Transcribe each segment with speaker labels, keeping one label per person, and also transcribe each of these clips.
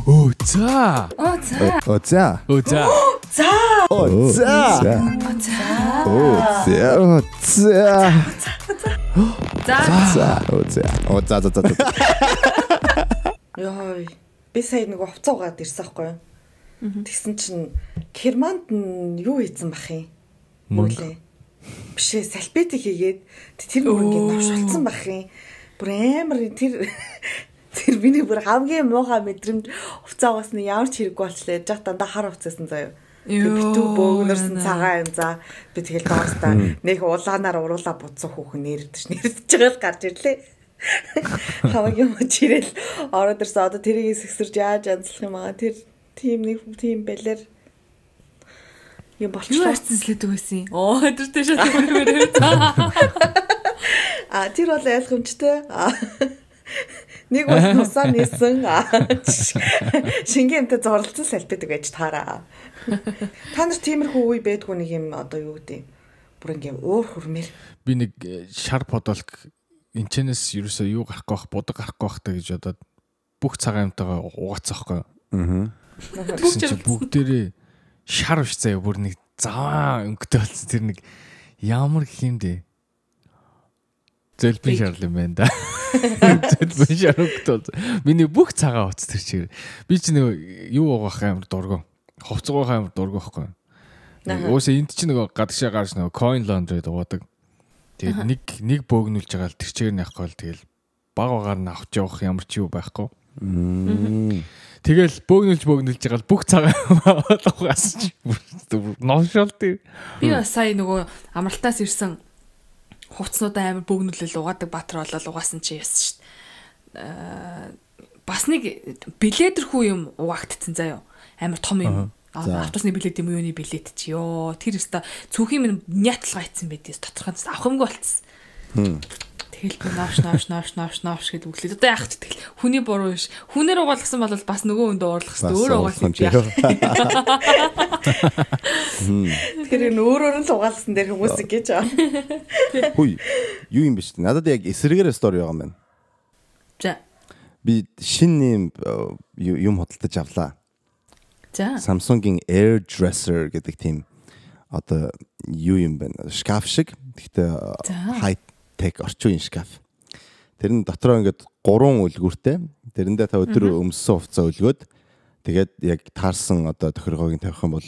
Speaker 1: Оо за.
Speaker 2: Йой. Би сая нэг хувцас угаад ирсэн байхгүй юу? Тэгсэн чинь Германд нь юу хийсэн бах юм? Мөглөө. Бишээ салфетик хийгээд тэр бүр ингэ навшилсан бах юм. Бүр амар тэр миний бүр хамгийн муухай мэдрэмж хувцас угаасны ямар ч хэрэг болчлаа. Жах дандаа хар хувцаасан заяа. Битүү бөөгнөрсөн цагаан юм за би тэгэл доостаа нэг улаанаар уруулаа буцсан хүүхэн нэрдэж байгаа л гарч ирлээ. Хаваг юм чирэл ороод ирсэн одоо тэрийг сэгсэрж яаж анзлах юм аа тэр тийм байлэр юм болчихлоо.
Speaker 3: Юу арцслээдэг байсан юм. Оо тэр тийш тэр
Speaker 2: тэр бол ойлгомжтой. Нэг бол нусаа нисэн шингэнтэй зурлцсан салбидаг байж таараа. Та нар тиймэрхүү үе байдгүй нэг юм одоо юу гэдэг бүр ингээм өөр хөрмээр
Speaker 1: би нэг шар подолк энчнээс ерөөсөө юу гарахгүй бах будаг гарахгүй бахтай гэж бодоод бүх цагаан юмтайгаа угаацсаахгүй. Тэгсэн чинь бүгдээрээ шар биш заяа бүр нэг заваа өнгөтэй болсон тэр нэг ямар гэх юм дээ. Зэлбэн шарл юм байна да. Зэлбэн шар өнгөтэй болсон. Миний бүх цагаан уц тэр чигээр. Би чи нэг юу угаах амар дургу. Хувцгойх амар дургу байхгүй. Өөсөө энд чи нэг гадагшаа гарч нэг coin laundry дуудаг. Тэгээд нэг бөөгнүүлж байгаа л тэр чигээр нэхгүй л тэгэл баг багаар нь авч явах ямар ч юу байхгүй. Тэгэл бөөгнүүлж байгаа л бүх цагаан угаас чи новшол тий.
Speaker 3: Би сая нөгөө амралтаас ирсэн хувцснуудаа амар бөөгнүүлэл угаадаг баатар болол угаасан чи яасан шүү дээ. Бас нэг билетэрхүү юм угаагдсан заяа. Амар том юм. Автобусны билет юм юуны билет чи ёо тэр өста цүнхийн минь нятлгаа ицсэн байдээс тодорхойд авах юмгүй болцсон. Тэгэл би nooш гэдэг үглээд одоо яах ч тэгэл хүний буруу биш. Хүнээр угаалгасан бол бас нөгөө хүнд уурлах хэрэгтэй. Өөр угаалсан яах.
Speaker 2: Тэр нь өөрөөр нь л угаалсан дээр хүмүүс гэж аа.
Speaker 4: Хүй юу юм биш. Надад яг эсрэгээр стори байгаа юм байна.
Speaker 3: За.
Speaker 4: Би шинэ юм худалдаж авлаа.
Speaker 3: За.
Speaker 4: Samsung-ийн Air Dresser гэдэг тийм одоо юу юм бэ? Шкаф шиг. Гэхдээ high tech орчин үеийн шкаф. Тэр нь дотроо ингээд 3 үлгүүртэй. Тэрэндээ та өдөр өмссөн хувцас үлгөөд тэгээд яг таарсан одоо тохиргоог нь тавих юм бол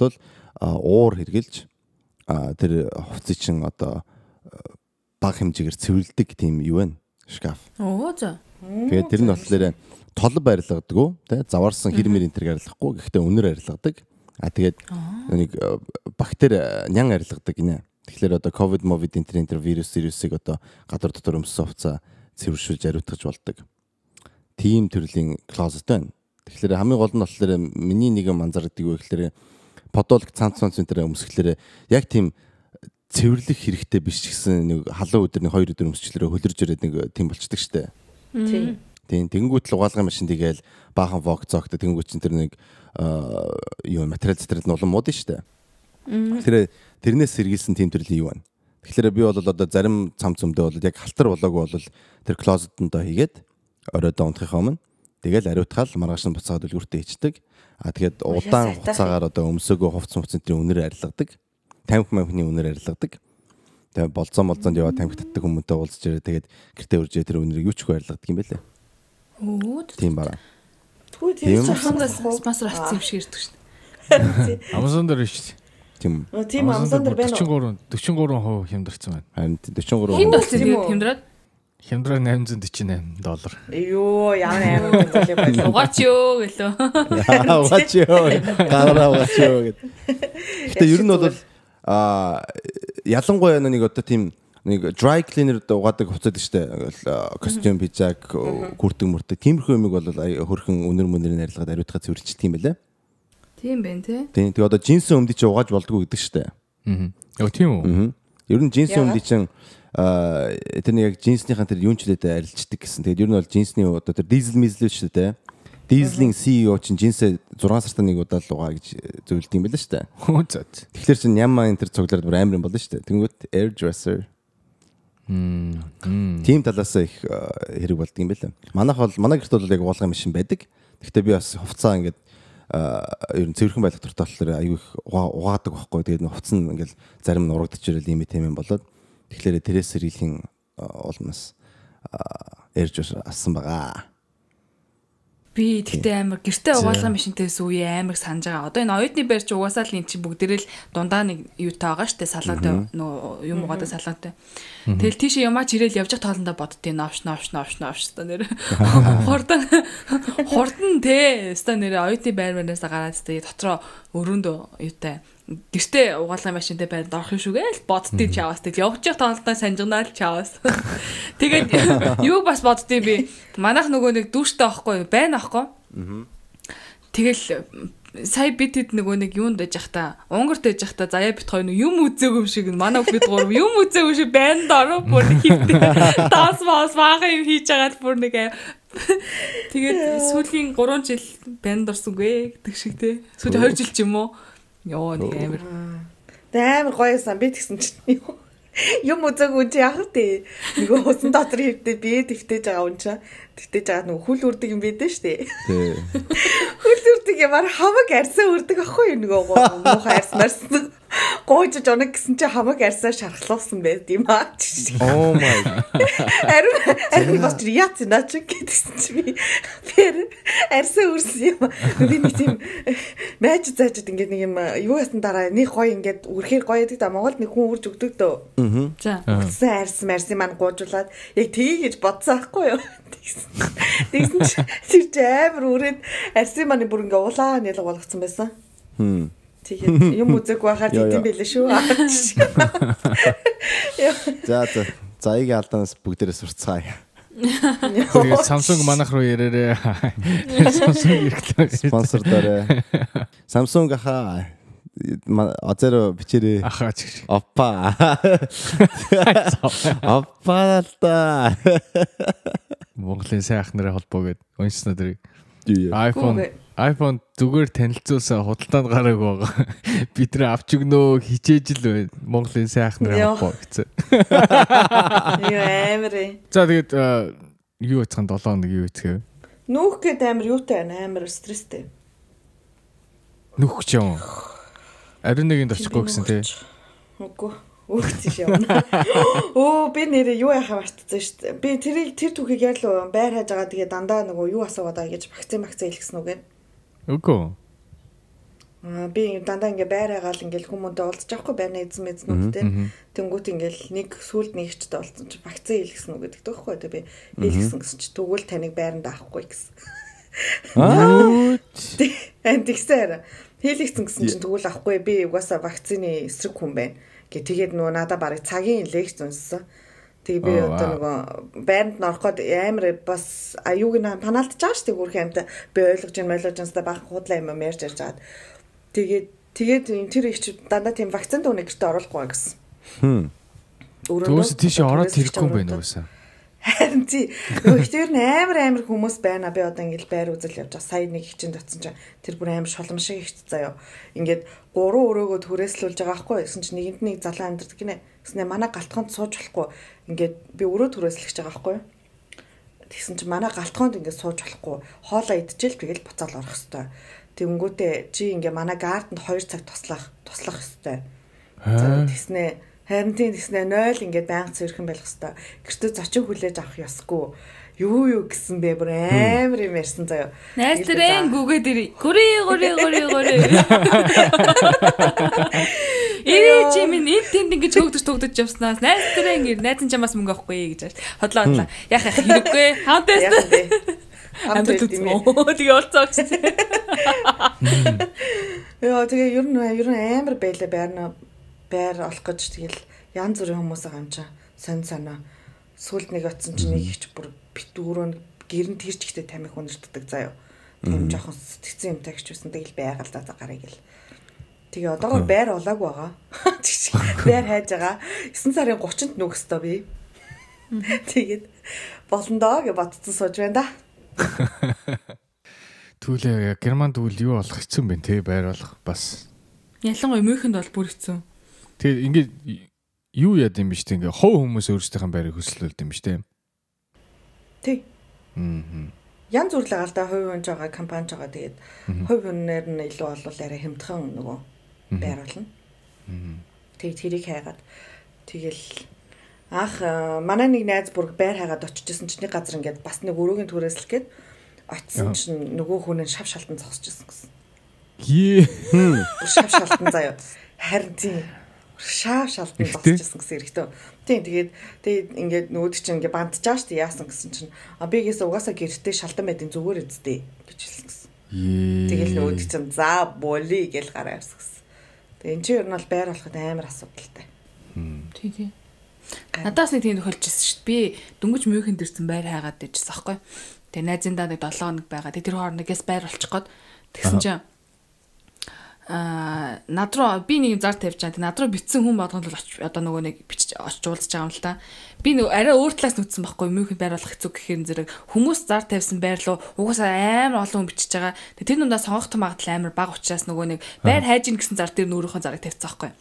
Speaker 4: уур хэрглэж тэр хувцсыг чинь одоо бага хэмжээгээр цэвэрлдэг тийм юу вэ? Шкаф.
Speaker 3: Оо за.
Speaker 4: Тэгээд тэр нь болохоор толб арилгадаг уу те заварсан хэрмэр энтер арилгахгүй гэхдээ өнөр арилгадаг тэгээд нэг бактери нян арилгадаг гинэ тэгэхээр одоо ковид энтер вирусыг одоо гадар дотор өмссөн хувцас цэвэршүүлж ариутгаж болдог тийм төрлийн клозет байна тэгэхээр хамгийн гол нь болохоор миний нэг юм анзаардаг юу гэхээр подолк цанц энтер өмсгөлөөр яг тийм цэвэрлэх хэрэгтэй биш гэсэн нэг халуун өдөр нэг 2 өдөр өмсчлөөрөө хөлөрж ирээд нэг тийм болчдөг штэ тийм тэнгуут л угаалгын машин тэгээл баахан вок зогт тэнгуут чинь тэр нэг юу материал зэтрэл нь улам мод нь штэ. Тэрнээс сэргийлсэн тийм төрлийн юу байна. Тэгэхээр би бол одоо зарим цам цөмдөө бол яг халтар болоогүй бол тэр клозетондоо хийгээд оройдоо унтахынхаа өмнө тэгээл ариутгаал маргааш нь буцаагаад үлгүртээ хийчдэг. Тэгээд удаан хугацаагаар одоо өмсөөгөө хувцсны үнээр арилгадаг. Тамхи мамхны үнээр арилгадаг. Тэгээд болцоонд яваад тамхи татдаг хүмүүнтэй уулзж ирээ тэгээд гэртээ үржээ тэр үнэрийг юу ч хөө арилгадаг юм байлээ.
Speaker 3: Оо
Speaker 4: тийм бара.
Speaker 2: Тийм
Speaker 3: хамгаас спонсор авсан юм шиг ирдэг шүү дээ.
Speaker 1: Amazon дээр шүү дээ.
Speaker 4: Тийм.
Speaker 2: Тийм Amazon дээр байна.
Speaker 1: 43% хямдарсан байна.
Speaker 4: Харин 43%.
Speaker 3: Хин болсон тийм хямдраад?
Speaker 1: Хямдраа $848.
Speaker 2: Йоо ямар амар зүйлээ байна.
Speaker 3: Угаач ёо гэлөө.
Speaker 4: Угаач ёо. Гараа угаач ёо гэдэг. Гэтэ ер нь бол ялангуяа нэг одоо тийм нэг dry cleaner угаадаг хувцас штэ костюм пижак хүрдэг мөртөг тиймэрхүү юмыг бол хөрхэн өнөр мөнөрийн арилгаад ариутгаа цэвэрлждэг юм байлаа.
Speaker 3: Тийм байна тий.
Speaker 4: Тийм тэгээ одоо джинсэн өмдөд чи угааж болдгоо гэдэг штэ.
Speaker 1: Яа тийм үү?
Speaker 4: Ер нь джинсэн өмдөд чинь тэр яг джинснийхэн тэр юун ч лээдээ арилждаг гэсэн. Тэгээд ер нь бол джинсний одоо тэр дизель мизлээ штэ тий. Дизелийн CEO чинь джинсээ 6 сартаа нэг удаа л угаа гэж зөвлөд юм байлаа штэ.
Speaker 1: Хөө зөө.
Speaker 4: Тэгэхээр чинь нямаа энэ тэр цуглаад бүр амар юм болно штэ. Тэнгүүт air dresser тийм талаас их хэрэг болд юм байлаа. Манай гэрт бол яг уулгын машин байдаг. Гэхдээ би бас хувцаа ингээд ер нь цэвэрхэн байх дуртай болохоор аюу их угаадаг байхгүй. Тэгээд хувцас нь ингээд зарим нь урагдчих ирэл юм тийм болоод тэгэхээр тэрээс сэргийлэн улмаас ярьж ассан байгаа.
Speaker 3: Би тэгтээ амар гэртээ угаалгын машинтээс үе амар санаж байгаа. Одоо энэ оюутны байр чи угаасаа л эн чинь бүгдээрээ л дундаа нэг юутай байгаа штэ салаатай нөө юм угаадаг салаатай. Тэгэл тийш ямаа чирээл явж байгаа тоолондоо боддیں۔ Новш та нэр. Хурдан те. Ста нэр оюутны байр мэнээс гараад те дотроо өрөөндөө юутай гэртээ угаалгын машинтай байранд орох юм шүүгээл боддیں۔ Чаваас тэгэл явж байгаа тоолондоо санжигнаа л чаваас. Тэгээд юу бас боддیں۔ Би манайх нөгөө нэг дүүштэй байхгүй байна аахгүй. Тэгэл сая бид хэд нөгөө нэг юунд байж захта Унгарт байж захта заяа бит хоёр юм үзээгүй юм шиг манай бид гурав юм үзээгүй шиг банд ороо бүр хитээ тас баах юм хийж байгаа бүр нэг тэгээд сүүлийн 3 жил банд орсонгүй гэдэг шиг те сүүлийн 2 жил ч юм уу ёо нэг амар
Speaker 2: амар гоёсан би тэгсэн чинь юм үзээгүй чи яах вэ нөгөө хусан дотор хөвдөө би тэгтэж байгаа юм чаа тэгтэж байгаа нөгөө хүл үрдэг юм бидэн штэ тий хүл үрдэг ямар хамаг арьсаа үрдэг ахгүй нөгөө муухай арьснарсан гоожж оног гэсэн чи хамаг арьсаа шархлуулсан байд юм аа
Speaker 4: оо май
Speaker 2: арим бас яац наач гэдсэн чи би арьсаа үрсэн юм би нэг тийм мэж заажд ингээд нэг юм юу ясан дараа нэг гоё ингээд үрхээр гоё гэдэг да Монголд нэг хүн үрж өгдөг дөө
Speaker 3: за
Speaker 2: үрсэн арьс марси маань гоожуулаад яг тгий гэж бодсон аахгүй юу тэгсэн чи амар үрээд арьсын маань бүр ингээ улаа нэлэг болгоцсон байсан. Тэгээд юм үзэг байхаар тийм байлээ шүү.
Speaker 4: За ийг алдаанаас бүгдээрээ сурцгаая.
Speaker 1: Тэгээд Samsung манайх руу ярээрээ. Samsung ирэхлээ.
Speaker 4: Спонсор дээрээ. Samsung хаа Азеро бичээрээ.
Speaker 1: Ахаа ч.
Speaker 4: Оппа. Оппа та.
Speaker 1: Монголын сайн ах нарын холбоо гээд уншсан дэрэг. iPhone зүгээр танилцуулсан худалдаанд гараг байгаа. Бид нэ авч өгнөө хичээж л байна. Монголын сайн ах нарын холбоо гэсэн.
Speaker 2: Юу амир.
Speaker 1: За тэгээд юу яцхан 7 хоног юу яцгээв?
Speaker 2: Нүүх гээд амир юутай байна? Амир стресстэй.
Speaker 1: Нүүх ч юм. Ариун нэгэнд очихгүй гэсэн тий.
Speaker 2: Үгүй. Үгчиш явна. Оо би нэрээ юу яхаа мартсан шүү дээ. Би тэр түүхийг ярлуу байр хайж байгаа тэгээ дандаа нөгөө юу асуугаад байгаа гэж вакцин хэлсэн үг гэн.
Speaker 1: Үгүй.
Speaker 2: Би дандаа ингээ байр хайгаал ингээл хүмүүнтэй уулзаж авахгүй байрны эзэн мэднүүдтэй. Тэнгүүт ингээл нэг сүулт нэгчтэй уулзсан чи вакцин хэлсэн үг гэдэг тоххой. Тэгээ би хэлсэн гэсэн чи тэгвэл таныг байранд авахгүй гэсэн. Тэгсээр хэлсэн гэсэн чи тэгвэл авахгүй би угаасаа вакцины эсрэг хүн байна. Тэгээд нөгөө надаа барыг цагийн лекц унссан. Тэгээ би одоо нөгөө байранд нөрөхөд амар бас аюуг нь панаалтж байгаа шүү дээ хүрхэн амт би ойлгож байна баах худлаа юм ярьж байгаад. Тэгээд тэр их дандаа тийм вакцин дууны гэртээ оруулахгүй гэсэн.
Speaker 1: Төөс тийш ороод хэрэггүй юм байна уусаа.
Speaker 2: Харин тий нөгөө ихтер амар хүмүүс байна. Би одоо ингээл байр үзэл явж байгаа. Сая нэг хичээнд очсон чинь тэр бүр амар шолом шиг ихт заяа. Ингээд 3 өрөөгөө түрээслүүлж байгаа байхгүй. Гэсэн чинь нэгэнд нэг залуу амьдэрдэг гинэ. Гэснээр манай галтгоонд сууж болохгүй. Ингээд би өрөө түрээслэж байгаа байхгүй. Тэгсэн чинь манай галтгоонд ингээд сууж болохгүй. Хоолоо идчихэл тэгэл буцаал орох хэвээр. Тэнгүүтээ чи ингээ манай гарданд 2 цаг туслах хэвээр. За тэгснээ харин тэгснээ 0 ингээд байнга цэвэрхэн байх хэвээр. Гэртээ зочин хүлээж авах ёсгүй. Юу гэсэн бэ бүр амар юм ярьсан заяа.
Speaker 3: Найстрэн гүгээд ири. Гүри. Ээ чи минь энд тэнд ингэж хөөгдөж явснаас найстрэн гэр найзан чамаас мөнгө авахгүй гэж хотлоо. Яах хэрэггүй. Хамтаас. Тэгээ болцооч.
Speaker 2: Яа тэгээ ер нь амар байлаа байр олох гэж тэгэл янз бүрийн хүмүүс байгаа юм чаа. Сонь сүлд нэг оцсон чинь нэг ихч бүр бит өрөө гэрэн тэрч ихтэй тамих өнөртдөг заяа. Тийм жоохон сэтгцэн юм тагч байсан тэгэл байгаль за гарыг л. Тэгээ одоогоор байр олоогүй байгаа. Байр хайж байгаа. 9 сарын 30-нд нүх өстөө би. Тэгээд болондоо гэж бодсон сууж байна да.
Speaker 1: Түлээ Германд үл юу болох хэцүү юм бэ те байр болох бас.
Speaker 3: Ялангуяа Мюнхенд бол бүр хэцүү.
Speaker 1: Тэгээд ингээд юу яд юм биш те ингээ хов хүмүүс өөрсдийнхээ байрыг хөсөлүүлдэг юм биш те.
Speaker 2: Тэг. янз бүр л байгаа л да хувь хүн жага компани жага тэгээд хувь хүнээр нь илүү олвол арай хямдхан нөгөө байр болно. Тэгээд тэрийг хайгаад тэгэл ах манай нэг найз бүр байр хайгаад очижсэн чинь нэг газар ингээд бас нэг өрөөгийн түрээслэх гээд очисон чинь нөгөө хүн нь шав шалтан зогсчихсан гэсэн. Шав шалтан заяа. Харин тийм шав шалтан зогсчихсан гэсэн хэрэгтэй. Тийм тэгээд ингээд нөгөөд чинь ингээд бандчаа штэ яасан гэсэн чинь бигээсээ угаасаа гэртээ шалтан байдیں۔ Зүгээр үздэй гэж хэлсэн гэсэн. Тэгэл нөгөөд чинь за боли гэж гараа явсан гэсэн. Тэгээд энэ чинь ер нь бол байр болоход амар асуудалтай.
Speaker 3: Тийм. Надаас нэг тийм тохиолжсэн шүү дээ. Би дөнгөж мөнхийн дэрсэн байр хайгаад байжсэн аахгүй. Тэгээ найзын даа нэг 7 хоног байгаа. Тэр хоорондогээс байр олчих гээд тэгсэн чинь над руу би нэг зар тавьж байгаа. Над руу битсэн хүн болгоно л одоо нөгөө нэг бичиж очиж уулзж байгаа юм л та. Би нөгөө арай өөр талаас нүцсэн байхгүй мөнхийн байр болох хэцүү гэхээр зэрэг хүмүүс зар тавьсан байр руу угаасаа амар олон хүн бичиж байгаа. Тэр нүндээ сонгох магадлал амар бага учраас нөгөө нэг байр хайж ин гэсэн зар дээр нөөрийнхөө зарыг тавьсан байхгүй.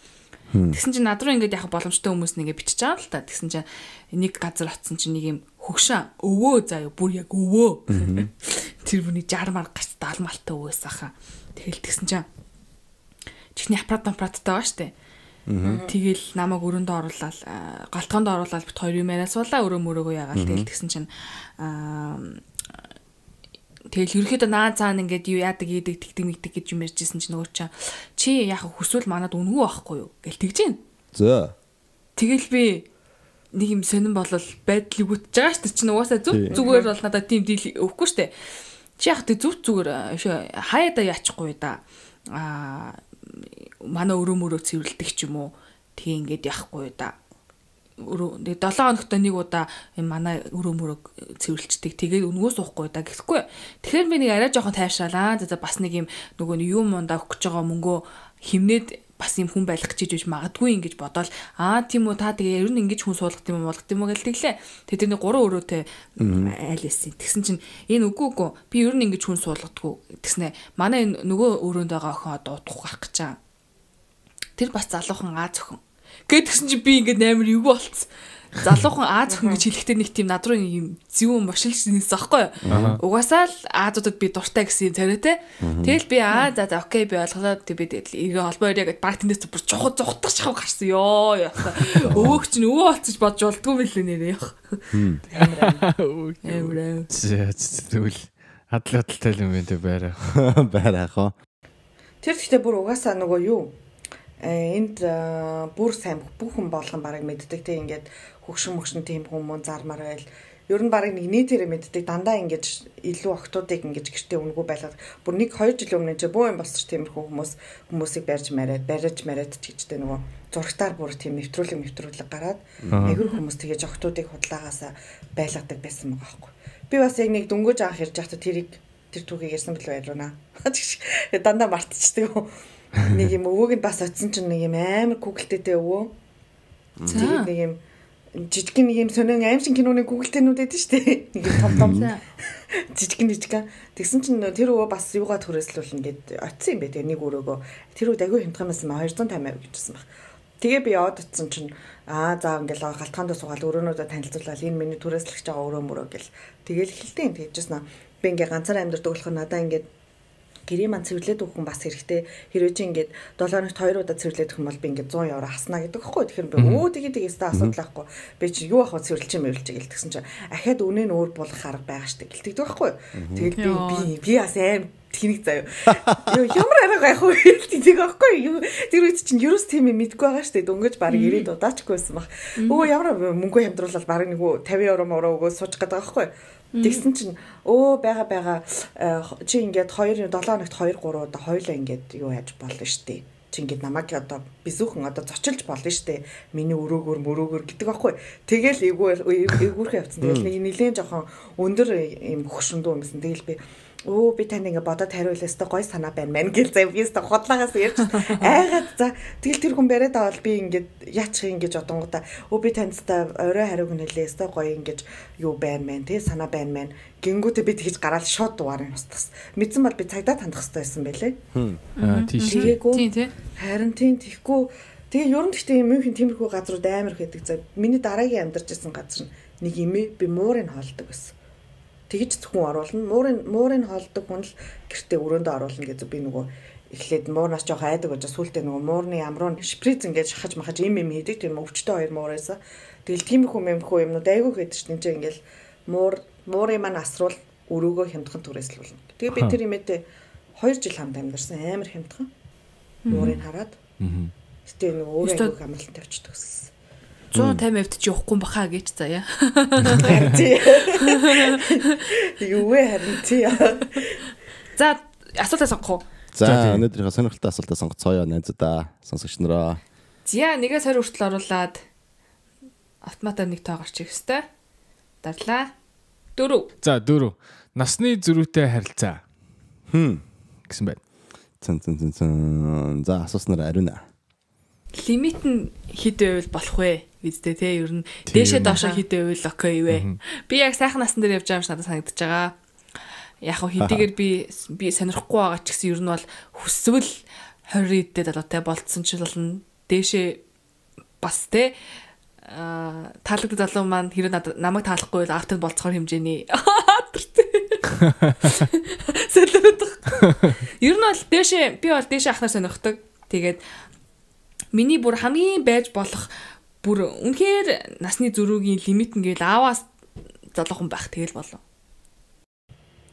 Speaker 3: Тэгсэн чинь над руу ингээд яг боломжтой хүмүүс нэгээ бичиж байгаа л та. Тэгсэн чинь нэг газар очсон чинь нэг юм хөгшин өвөө заяа бүр яг өвөө. Тэр бүний 60 мар гарч 70 малтай өвөөс аха. Тэгэл тэгсэн чинь чихний аппараттай байгаа штэ. Тэгэл намайг өрөөндөө оруулаад галтгоонд оруулаад бит хоёр юм яриа суулаа өрөө мөрөөгөө ягаал. Тэгэл тэгсэн чинь тэгэл ерөөхдөө наа цаана ингээд юу яадаг ийдэг тэгдэг мэгдэг гэж юм ярьжсэн чинь нөгөө чи яг хүсвэл манад үнгүй байхгүй юу гэл тэгж гин.
Speaker 4: За.
Speaker 3: Тэгэл би нэг юм сонирн болол байдлыг үтж байгаа шүү дээ. Чи угаасаа зүгээр бол надад тийм дийл өгөхгүй шүү дээ. Чи яг тэг зүгээр хаяада яачихгүй да. Манай өрөө мөрөө цэвэрлдэг ч юм уу. Тэг ингээд яахгүй да. Өрөө 7 хоногт нэг удаа манай өрөө мөрөг цэвэрлждэг. Тэгээд өнгөө суухгүй да гэхгүй. Тэгэхээр би нэг арай жоохон тайвшраалаа. За бас нэг юм нөгөө юм ундаа өгч байгаа мөнгөө химнээд бас юм хүн байлгах гэж магадгүй ингэж бодоол тийм үү та тэгээ ер нь ингэж хүн суулгах юм болгох юм уу гэж тэглээ. Тэгээд тэрний 3 өрөөтэй айл эссэн. Тэгсэн чинь энэ үгүй би ер нь ингэж хүн суулгадаггүй тэгснэ. Манай нөгөө өрөөнд байгаа охин одоо утгах гэж чаа. Тэр бас залуухан Аз охин. Гэтгсэн чи би ингээд амар эвгүй болцсон. Залуухан Аз охин гэж хэлэхдээ нэг тийм над руу юм зүүн машилж нээсэн аахгүй. Угаасаа л Азуудад би дуртай гэсэн юм царайтай. Тэгэл би за окей би ойлголоо. Тэг би тэгээ холбоо яриа гэд баг тэндээс бүр зухтах шахав гарсан ёо. Өвөг чинь өвөө болцож бодж болдгүй мэлээ нэрээ яах. Амар.
Speaker 1: Тэгвэл хадлаатай юм байна те байраа.
Speaker 4: Байраа.
Speaker 2: Тэр ихтэй бүр угаасаа нөгөө юу энд бүр сайн бүх хүн болгон барыг мэддэг те ингээд хөгшин тийм хүмүүс зармаар байл. Ер нь барыг нэг нийтээрээ мэддэг дандаа ингэж илүү октоодыг ингэж гэртээ өнгөө байлгаад бүр 1-2 жилийн өмнө ч бөө юм болсоч тиймэрхүү хүмүүсийг барьж мараад ч гэжтэй нөгөө зурагтаар бүр тийм нэвтрүүлэг гараад айгүй хүмүүс тэгэж октоодыг худлаагаасаа байлгадаг байсан байгаа байхгүй. Би бас яг нэг дөнгөж анх ярьж байхдаа тэр түүхийг ярьсан билүү яриунаа. Дандаа мартчихдаг. Нэг юм өвөөг нь бас очисон чинь нэг юм амар гуглдээтэй өвөө. Тэгээд нэг юм жижиг нэг юм сонин аимшиг киноны гуглдээнүүд эдэн штэ. Нэг юм том жижиг. Тэгсэн чинь тэр өвөө бас юугаа түрээслүүлнэ гэд очисон юм бэ. Тэгээ нэг өрөөгөө тэр үед агүй хямдхан байсан маа 250 гэжсэн баг. Тэгээ би яваад утсан чинь за ингээл галтгаандаа суугаад өрөөнөөдөө танилцуулаад энэ миний түрээслэгч байгаа өрөө мөрөө гэл тэгээл хэлтэн тэгжсэн. Би ингээ ганцаар амьдрдаг болохоор надаа ингээд гэрээ маань цэвэрлээд өгөх хүн бас хэрэгтэй. Хэрвээ чи ингээд 7 хоногт 2 удаа цэвэрлээд өгөх юм бол би ингээд 100 евро хаснаа гэдэг хэвгүй. Тэгэхээр би тэгээсээ асуудал байхгүй. Би чи юу ахаа цэвэрлэж гэл тэгсэн чинь ахаад үнэ нь өөр болох арга байгаа штэ гэлтэгдэг байхгүй. Тэгэл би бас аим тхинийг заяа. Ямар арга гайх вэ гэдэг байхгүй. Тэр үед чинь юус тийм юм мэдгүй байгаа штэ. Дөнгөж баг 90 удаачгүй байсан баг. Өө ямар мөнгө хямдруулаад баг нэг 50 евро мөрөө өгөө суучих гэдэг байхгүй. Тэгсэн чинь байгаа чи ингээд 7 хоногт 2-3 удаа хоёлаа ингээд юу яаж болно штэ. Чи ингээд намайг одоо бисүүхэн одоо зочилж болно штэ. Миний мөрөөгөр гэдэг байхгүй. Тэгэл ээгүүрхэн явцсан. Тэгэл нэг жоохон өндөр юм хөшөндөө юмсэн. Тэгэл би би танд ингээ бодоод хариулъя өстой гой санаа байна мэн гэл зав би өстой хотлаагаас ярьж айгаад за тэгэл тэр хүн бариад авал би ингээд яачих юм гэж одонгуудаа би танд та орой хариуг нэлээ өстой гой ингэж юу байна мэн тий санаа байна мэн гингүүтээ би тэгж гараад шууд дугаарыг устгас мэдсэн бол би цагдаа тандах хэрэгтэй байсан байлээ тийм харин тийм тийхгүй тэгээ ер нь гэхдээ мөнхийн тиймэрхүү газрууд амар хэдэг за миний дараагийн амьдарч исэн газар нэг имээ би муурыг хоолдог байсан тэгж хүн оруулна. Муурын хоолдог хүн л гэртээ өрөөндөө оруулна гэж би нөгөө эхлээд муурнаас жоох айдаг гэж сүултээ нөгөө муурны амруу шприц ингээд шахаж махаж юм хийдэг. Тэр өвчтөе хоёр муураас. Тэгэл тиймэрхүү юмнууд айгүй хэд ч тэнцээ ингээл муурын маань асруул өрөөгөө хямдхан түрээслүүлнэ. Тэгээ би тэр юмэдээ 2 жил хамт амьдарсан амар хямдхан. Муурыг хараад. Гэтэ нөгөө өөрөө айгүй амралт тавьчихдаг гэсэн.
Speaker 3: 150-д ч явахгүй баха гэж заяа.
Speaker 2: Юу вэ харин тий.
Speaker 3: За асуултаа сонгох уу?
Speaker 4: За өнөөдрийнхээ сонирхолтой асуултаа сонгоцгоё найзуудаа сонсогч нараа.
Speaker 3: За нэгээс 20 хүртэл оруулаад автоматар нэг тоо гарчих хэвээр. Дарлаа. 4.
Speaker 1: За 4. Насны зөрүүтэй харилцаа. Гэсэн байна.
Speaker 4: За асууснаар ариуна.
Speaker 3: Лимит нь хэд байвал болох вэ? Бидтэй те ер нь дээшээ доошоо хэд байвал окей вэ? Би яг сайхан насн дээр явж байгаа юм шиг надад санагдаж байгаа. Яг хөө хэдийгээр би сонирхгүй байгаа ч гэсэн ер нь бол хүсвэл 20 эдтэй залуутай болцсон ч болно. Дээшээ бас те таалагддаг залуу маань хэрэг намайг таалахгүй бол автод болцохоор хэмжээний сэлбэдэх. Ер нь бол дээшээ би бол дээшээ ахнаар сонирхдаг. Тэгээд миний бүр хамгийн байж болох бүр үнэхээр насны зөрүүгийн лимит ингээл ааваас залуухан байх тэгэл болов.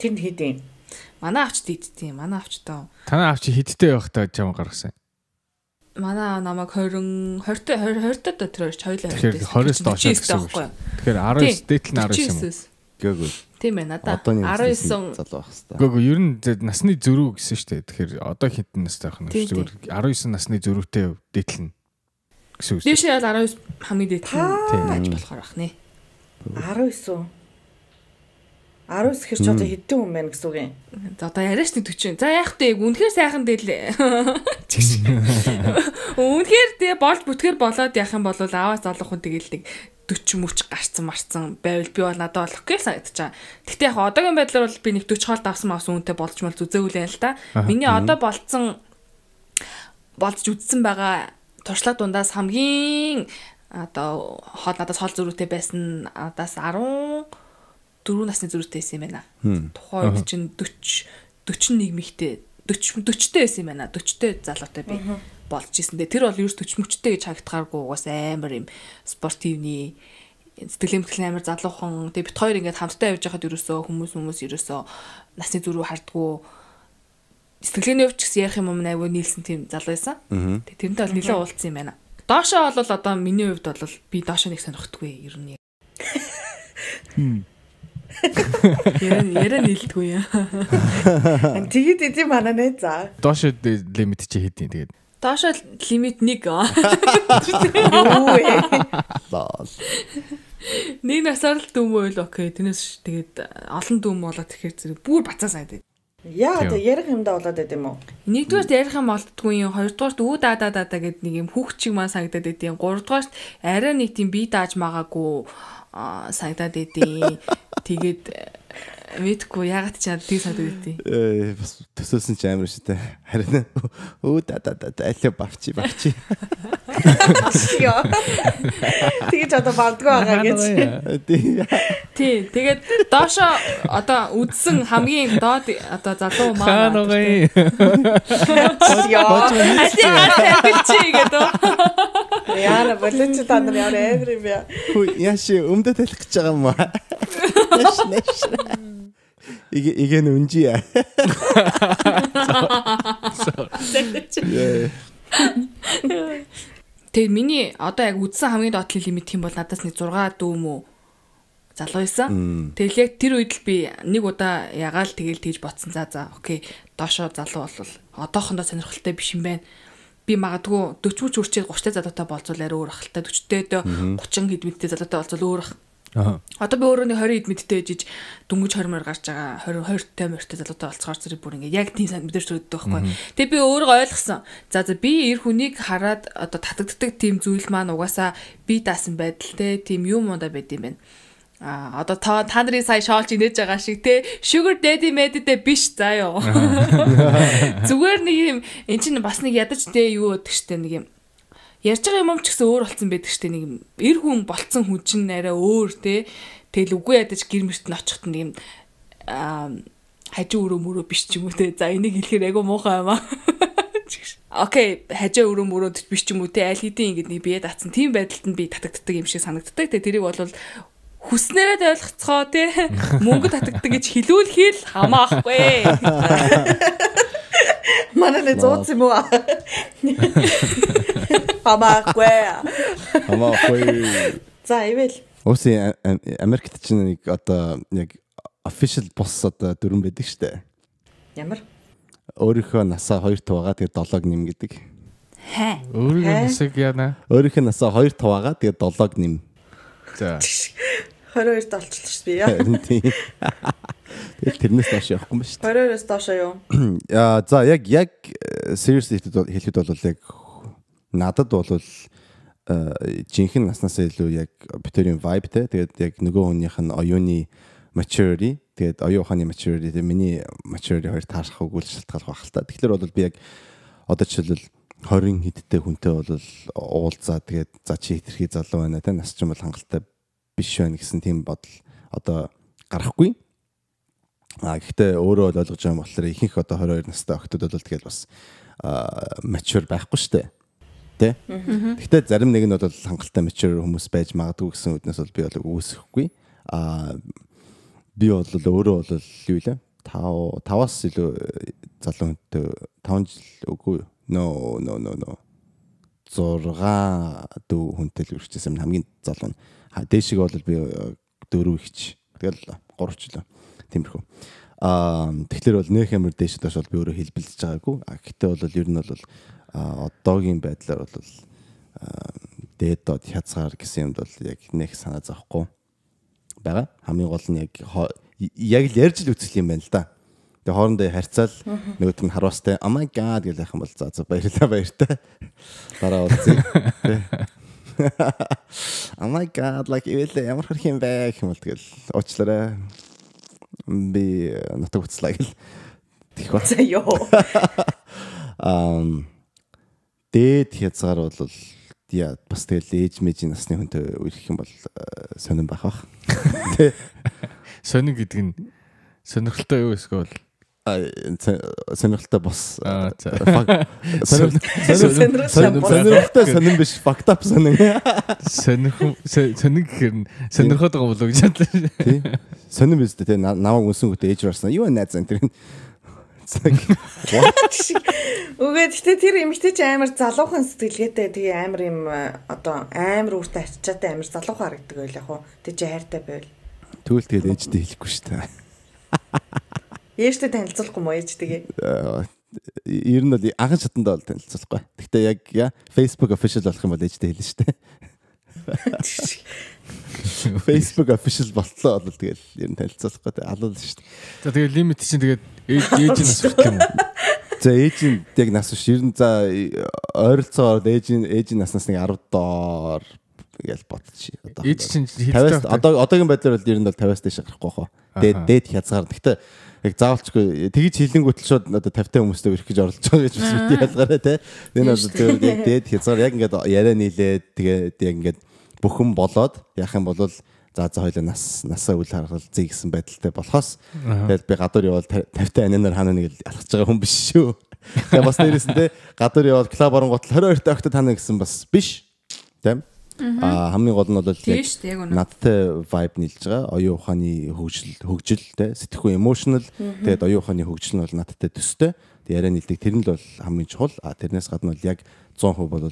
Speaker 2: Тэнд хийдیں۔
Speaker 3: Манай авч дийдтiin. Манай авч таа.
Speaker 1: Танаа авч хидтэй байхдаа жам гаргасан.
Speaker 3: Манай намайг 20 20-д төрөөч хоёлаа.
Speaker 1: Тэгэхээр 20-с доош гэсэн үг шүү. Тэгэхээр 19 дээтэл нь 19 юм.
Speaker 4: Гэггүй.
Speaker 3: Тийм ээ надаа 19
Speaker 4: залуу байх хэвээр.
Speaker 1: Гэггүй ер нь насны зөрүү гэсэн шүү дээ. Тэгэхээр одоо хинтэн настай байх нь зүгээр 19 насны зөрүүтэй дээтэл нь гэсэн үг.
Speaker 3: Дээшээ бол 19 хамгийн дээтэл нь болохоор байх нэ.
Speaker 2: 19 хэрч одоо хэдэн хүн байна гэсэн үг юм.
Speaker 3: За одоо яриач нэг 40. За яах вэ? Үнэхээр сайхан дээлээ. Үнэхээр тэгээ болж бүтгэр болоод яах юм бол аваас залуухан тэгэл нэг 40 мөч гарцсан байвал би бол надад болох гэж санагдаж байгаа. Гэхдээ яг одоогийн байдлаар бол би нэг 40 хоолд авсан үнэтэй болж мал зүзээгүй л л та. Миний одоо болж үдсэн байгаа туршлага дундаас хамгийн одоо надаас хоол зөрүүтэй байсан надаас 4 насны зөрүүтэй байсан юм байна. Тухайн үед чинь 41 мэгтэй 40-тэй байсан юм байна. 40-тэй залуутай би болж исэн. Тэр бол ерөөс 40 мөчтэй гэж харагдахааргүй угаас амар юм спортивны сэтгэл хөдлөлийн амар залуухан. Тэгээ бит хоёр ингээд хамтдаа явж байхад ерөөсөө хүмүүс ерөөсөө насны зөрүү хардггүй сэтгэлийн өвч гэсэн ярих юм айгүй нийлсэн тийм залуу байсан. Тэгээ тэрнтэй бол нэлээд уулзсан юм байна. Доошоо бол одоо миний хувьд бол би доошоо нэг сонирхдаггүй ер нь. Ярэ нийлдэггүй яа.
Speaker 2: Тэгээд эдийн манай нэ за.
Speaker 1: Доошоо лимит чи хэдийн тэгээд.
Speaker 3: Доошоо лимит 1. Нэг насаар л дүүмөө л окей. Тэрнээс тэгээд олон дүүм болоод тэгэхээр зэрэг бүр бацаа сайд.
Speaker 2: Яа одоо ярих юмдаа болоод байд юм уу?
Speaker 3: Нэгдүгээрт ярих юм болдгүй юм. Хоёрдугаарт үү даа гэд нэг юм хүүхд чиг маань санагдаад байд юм. Гуравдугаарт арай нэг тийм бие дааж магаагүй санагдаад байд. Тэгээд мэдгүй ягаад ч яа тийг санагдаад байд.
Speaker 4: Бас төсөөсөн ч амар шүү дээ. Харин өө аль бавчи.
Speaker 2: Тэгэж одоо балдгүй байгаа гэж.
Speaker 3: Тий, тэгээд доошоо одоо үдсэн хамгийн доод одоо залуу маа.
Speaker 2: Яара болооч та нар яа эвэр юм яа.
Speaker 4: Хүү яши өмдө талих гэж байгаа юм аа. Нэш. Igen үнжи яа.
Speaker 3: Тэгээд миний одоо яг үдсэн хамгийн доод лимит юм бол надаас нэг 6 дүүм үү залуу байсан. Тэгэл яг тэр үед л би нэг удаа ягаал тэгэл тэгж ботсон. За окей. Доошоо залуу бол одоохондоо сонирхолтой биш юм байна. Би магадгүй 40 мөч хүрчээд 30 залуутай болцвол арай өөр ахaltaй 40-тэй 30 хэд мэдтэй залуутай болцвол өөр ах. Одоо би өөрөө 20 хэд мэдтэй ээжиж дөнгөж 20-аар гарч байгаа 22-тэй мөртэй залуутай болцохоор зэрэг бүр ингээ яг тийм санд мэдэрч өгдөг байхгүй. Тэгээ би өөрөө ойлгосон. За би эр хүнийг хараад одоо татагддаг тийм зүйл маань угаасаа би даасан байдалтай тийм юм удаа байд юм байна. Одоо та нарын сая шоолж инээж байгаа шиг те sugar daddy мэддэ биш заа ёо. Зүгээр нэг юм эн чинь бас нэг ядаж те юу гэдэг штэ нэг юм ярьж байгаа юм ч гэсэн өөр болсон байдаг штэ нэг юм эр хүн болцсон хүн чинь арай өөр те тэгэл үгүй ядаж гэр мөрт нь очихт нэг юм хажуу өрөө мөрөө биш ч юм уу те. За энийг хэлэхээр айгу муухай юм аа. Окей, хажуу өрөө мөрөө биш ч юм уу те. Аль хэдийн ингэж нэг бие даацсан. Тийм байдалд нь би татагддаг юм шиг санагддаг. Тэ тэрийг бол хүснээрээ ойлгоцгоо те. Мөнгө татагддаг гэж хэлүүлэхэл хамаахгүй.
Speaker 2: Манай зооц юм уу? Хамаахгүй. За ивэл
Speaker 4: Уусын Америкт ч нэг одоо яг official boss одоо дүрэн байдаг штэ.
Speaker 2: Ямар?
Speaker 4: Өөрийнхөө насаа 2 таваагаа тэгээ 7-г нэм гэдэг.
Speaker 1: Өөрийнхөө насыг яана.
Speaker 4: Өөрийнхөө насаа 2 таваагаа тэгээ 7-г нэм.
Speaker 1: За.
Speaker 2: 22-д олчлоо шүү би яа.
Speaker 4: Тэгээд тэрнээс доош явахгүй юм шүү.
Speaker 2: 22-оос доош юу?
Speaker 4: За яг seriously хэлэхэд бол яг надад бол жинхэнэ наснаас илүү яг битэрийн vibe те. Тэгээд яг нөгөө хүнийх нь оюуны maturity, тэгээд оюун ухааны maturity, тэгээд миний maturity хоёр таарах үгүй шалтгаалх байх л та. Тэгэхээр бол би яг одоо жишээлбэл 20 хэдтэй хүнтэй бол уулзаа тэгээд за чи хэтэрхий залуу байна те. Нас ч юм бол хангалттай биш байна гэсэн тийм бодол одоо гарахгүй. Гэхдээ өөрөө бол ойлгож байгаа юм болохоор ихэнх одоо 22 настай охтууд бол тэгэл бас mature байхгүй шүү дээ. Тэ? Гэхдээ зарим нэг нь бол хангалттай mature хүмүүс байж магадгүй гэсэн үднээс бол би бол үүсэхгүй. Би бол өөрөө бол юу лээ? 5-аас илүү залуу хүнтэй 5 жил үгүй. No. 6 дүү хүнтэй л үргэлжлэсэн хамгийн залуу нь. Дээшиг бол би 4 ихч. Тэгэл 3 жил. Тиймэрхүү. Тэгэхээр бол нөх ямар дээш доош бол би өөрөө хэлбэлдэж байгаагүй. Гэхдээ бол ер нь бол одоогийн байдлаар бол дээд хязгаар гэсэн юмд бол яг нэг санаа зовхгүй байгаа. Хамгийн гол нь яг л ярьж л үзэх юм байна л да. Тэгээ хоорондоо харьцаал нөгөөт нь харуустай oh my god гэж яах юм бол за баяртай. Дараа уулзъя. Oh my god like ямар хэрэг юм бэ гэх юм бол тэгэл уучлаарай. Би нутаг уцлаа гэл тэх ба.
Speaker 2: За ёо.
Speaker 4: Дээд хязгаар бол яа бас тэгэл ээж мэжийн насны хүнтэй үерх юм бол сонирн байх бах. Тэ.
Speaker 1: Сонир гэдэг нь сонирхолтой юу эсвэл
Speaker 4: сонирхолтой бос.
Speaker 2: Сонирхолтой
Speaker 4: сонирн биш fucked up сонин.
Speaker 1: сонир гэхэр нь сонирхоод байгаа болоо гэж бодлоо.
Speaker 4: Тий. Сонин биз дээ намайг үнсэн хөтэ ээж барсан. Юу найз энэ тэр.
Speaker 2: Үгүй гэхдээ тэр эмэгтэй чи амар залуухан сэтгэлгээтэй тэгээ амар юм одоо амар үртэй ачаатай амар залуухан харагдаг байл яг хуу. Тэг чи хайртай байвал.
Speaker 4: Тэгвэл тэгээд ээжтэй хэлэхгүй шүү дээ.
Speaker 2: Ээжтэй танилцуулахгүй мó ээжтэйгээ.
Speaker 4: Ер нь бол анхан шатандаа бол танилцуулахгүй. Гэхдээ яг Facebook official болох юм бол ээжтэй хэлнэ шүү дээ. Facebook official болтлоо бол тэгэл ер нь танилцуулахгүй те алуул шүү дээ.
Speaker 1: За тэгээ лимит чинь тэгээд ээж нас хүрэх юм уу?
Speaker 4: За ээж нь яг нас биш. Ер нь за ойролцоогоор ээж наснаас нэг 10 доор гэж бодчих.
Speaker 1: Ээж чинь хэлдэг.
Speaker 4: Одоогийн байдлаар бол ер нь бол 50-аас дээш гарахгүй хаа. Дээд хязгаар. Гэхдээ яг заавалчгүй тэгж хилэнгүүтэл шууд одоо 50-тай хүмүүстэй өрөх гэж оролцож байгаа гэж бас бити ялгаарай те. Энэ бол зөв яг дээд хязгаар яг ингээд яриа нийлээд тэгээд яг ингээд бүхэн болоод яах юм бол за хоёлаа насаа үл харгалзъя гэсэн байдалтай болохоос тэгээд би гадуур явал 50-тай анинаар хана нэг алхаж байгаа хүн биш шүү. Тэгээд бас дээрээс нь те гадуур явал клуб оронгот 22-тай огтод хана гэсэн бас биш. Тийм. Хамгийн гол нь бол яг надтай vibe нийлж байгаа. Оюун ухааны хөгжил те сэтгэхүй emotional тэгээд оюун ухааны хөгжил нь бол надтай төстэй. Тэгээд яриа нийлдэг тэр нь л бол хамгийн чухал. Тэрнээс гадна бол яг 100% бол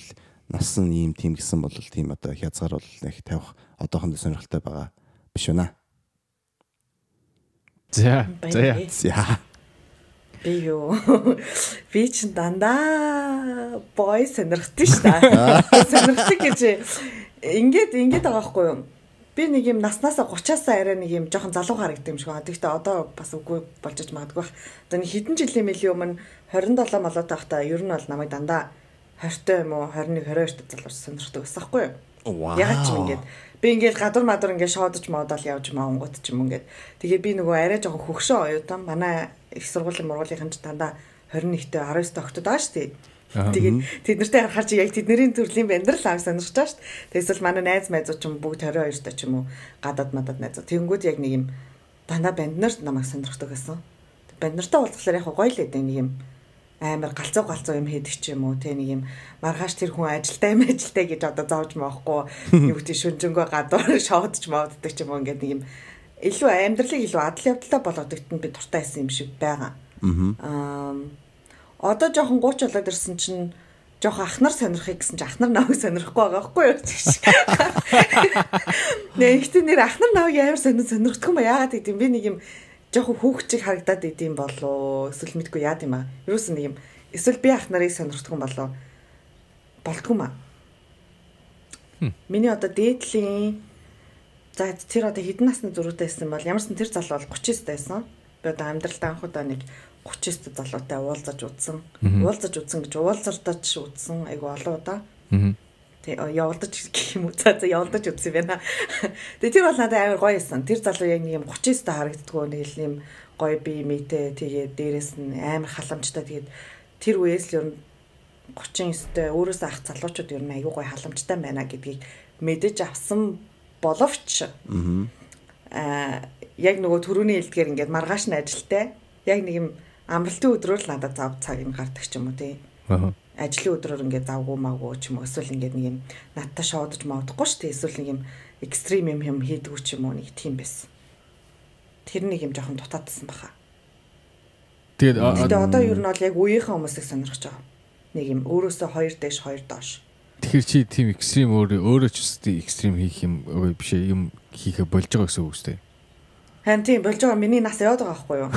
Speaker 4: нас нь ийм тийм гэсэн бол тийм одоо хязгаар бол нэг тавих одоохондоо сонирхолтой байгаа биш үнэ.
Speaker 1: За.
Speaker 2: Би ч дандаа boy сонирхдаг шүү дээ. Сонирхдаг гэж ингээд байгаа хгүй юу? Би нэг юм наснаасаа 30-аас арай нэг юм жоохон залуу харагддаг юм шиг байна. Тэгэхдээ одоо бас үгүй болж иж магадгүй. Одоо нэг хэдэн жилийн мэлийн өмнө 27 молоотой байхдаа ер нь бол намайг дандаа 20-тай юм уу 21 22-тай залууч сонирхдаг байсан хгүй юу? Яг ч юм ингээд би ингээд гадуур мадуур ингээд шоодож модол явж маангууд ч юм ингээд. Тэгээ би нөгөө арай жоохон хөгшөө оюутан манай их сургуулийн мургуулынхан ч дандаа 21-тэй 19-тэй октод байгаа шүү дээ. Тэгээд тэднэртэй харахаар чи яг тэдний төрлийн бэндрал аав сонирхож байгаа шүү дээ. Тэгээс л манай найз найзууд ч юм бүгд 22-тай ч юм уу гадаад мадад найзууд. Тэнгүүд яг нэг юм дандаа банд нарт намайг сонирхдаг гэсэн. Банд нартай уулзахлаар яг гоё л гэдэг нэг юм амар галзуу юм хийдэг ч юм уу те нэг юм маргааш тэр хүн ажилтай гэж одоо зовж маахгүй юу гэдэг шүнжэнгөө гадуур шоудж мауддаг ч юм уу ингээд нэг юм илүү амьдралыг илүү адал явдалтай болгодогт нь би дуртай байсан юм шиг байгаа. Одоо жоохон 30 болоод ирсэн чинь жоохон ах нар сонирхыг гэсэн чинь ах нар навыг сонирхгүй байгаа байхгүй юу гэж. Нэгт нэр ах нар навыг амар сонирхдаггүй юм яагаад гэдэм би нэг юм жоохон хүүхчиг харагдаад идэм болоо эсвэл мэдгүй яад юм аа. Юус нэг юм эсвэл би ах нарыг сонирхдаггүй болоо болдгүй маа. Миний одоо дээдлийн за тэр одоо хэдэн насны зөрүүтэй байсан бол ямарсан тэр залуу бол 39 байсан. Би одоо амьдралдаа анх удаа нэг 39 залуутай уулзаж үзсэн. Уулзаж үзсэн гэж уулзартаач үзсэн. Айгу олон удаа. Тэгээ явуулдаж гэх юм уу. За явуулдаж үзсэн байна. Тэгээ тэр бол надад амар гоё байсан. Тэр залуу яг нэг юм 39-тай харагддггүй нэг л юм гоё бие мэйтэй. Тэгээ дээрэс нь амар халамжтай. Тэгээд тэр үеэс л ер нь 39-тэй өөрөөсөө ах залуучууд ер нь айгу гоё халамжтай байна гэдгийг мэдэж авсан боловч яг нөгөө түрүүний хэлдгээр ингээд маргааш нь ажилтай. Яг нэг юм амралтын өдрөөр л надад зав цаг юм гардаг ч юм уу тий. Ажлын өдрөөр ингээд завгүй маагүй ч юм уу эсвэл ингээд нэг юм надтай шоодож маадахгүй шүү дээ. Эсвэл нэг юм экстрим юм хийдгүү ч юм уу нэг тийм байсан. Тэр нэг юм жоохон дутаадсан баха. Тэгээд одоо ер нь бол яг үеийнхээ хүмүүсийг сонирхож байгаа. Нэг юм өөрөөсөө 2 дээш 2 доош.
Speaker 1: Тэгэхээр чи тийм экстрим өөрөө ч үстэй экстрим хийх юм биш юм хийхэ болж байгаа гэсэн үг үстэй.
Speaker 2: Хан тийм болж байгаа миний нас яваад байгаа байхгүй юу?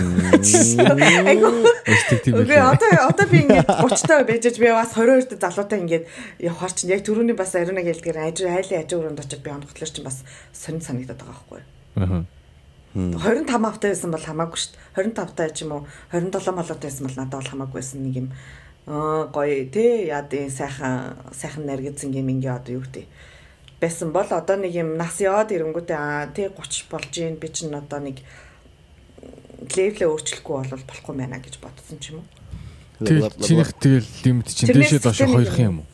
Speaker 2: Айгу. Одоо би ингээд 30 таа байжж би бас 22 дэх залуутай ингээд явахаар чинь яг түрүүний бас ариунаг хэлдгээр айлын ажиуранд очиж би онохлоор чинь бас сонир санагдаад байгаа байхгүй юу? 25 автаа байсан бол хамаагүй шүү дээ. 25 таа ч юм уу 27 молоотой байсан бол надад бол хамаагүй байсан нэг юм гоё тий яа дээ сайхан наргидсан юм ингээ одоо юу гэдэг байсан бол одоо нэг юм нас яваад ирэнгүүтээ тий 30 болж гин би чинь одоо нэг левлээ өөрчлөхгүй бол болохгүй байна гэж бодсон ч юм уу.
Speaker 1: Чинийх тэгэл лимит чинь дэшээ доош хоёрх юм уу?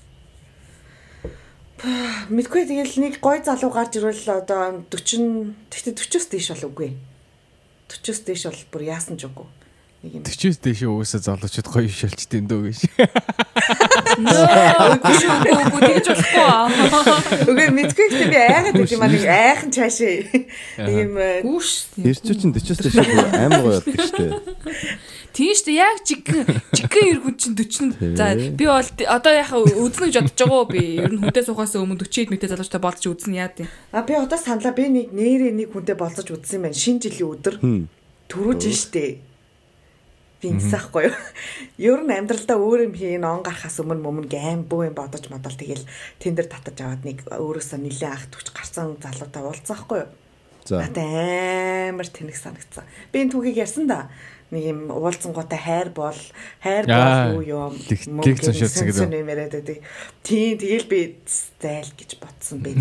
Speaker 2: Мэдгүй тэгэл нэг гоё залуу гарч ирвэл одоо 40 тэгтээ 40-оос дээш бол үгүй. 40-оос дээш бол бүр яасан ч үгүй.
Speaker 1: 40-оос дээш уусаа залуучууд гоё шилжтэй дөө гэж.
Speaker 3: Үгүй тэгж болохгүй.
Speaker 2: Үгүй мэдгүй гэхдээ би айгаад гэдэг юм аа нэг айхан цаашаа ийм
Speaker 3: гүүш.
Speaker 4: Эрчүүч 40-оос дээш амар гоё болдог шүү дээ.
Speaker 3: Тийм шүү дээ. Яг жигэн эргүүд чинь 40. За би бол одоо яхаа үзнэ гэж бодож байгаа би. Ер нь хүнтэй суухаас өмнө 40-д мэтэй залуучтай болцож үзнэ яа тийм.
Speaker 2: Би одоо саналаа би нэг нэрээ нэг хүнтэй болцож үдсэн юм байна. Шинэ жилийн өдөр төрүүж штэ. Бинсахгүй юу. Ер нь амьдралдаа өөр юм хийн он гарахаас өмнө гайм бөө юм бодож модал тэгэл тэн дээр татаж аваад нэг өөрөөсөө нилээ ах төгч гарсан залуутай уулзаахгүй юу. Надад амар тэнэг санагдсан. Би энэ түүхийг ярьсан да. Нэг юм уулзсангуудаа хайр бол юу юм
Speaker 1: лекцэн шилсэн гэдэг.
Speaker 2: Тийм тэгэл би зайл гэж бодсон байх.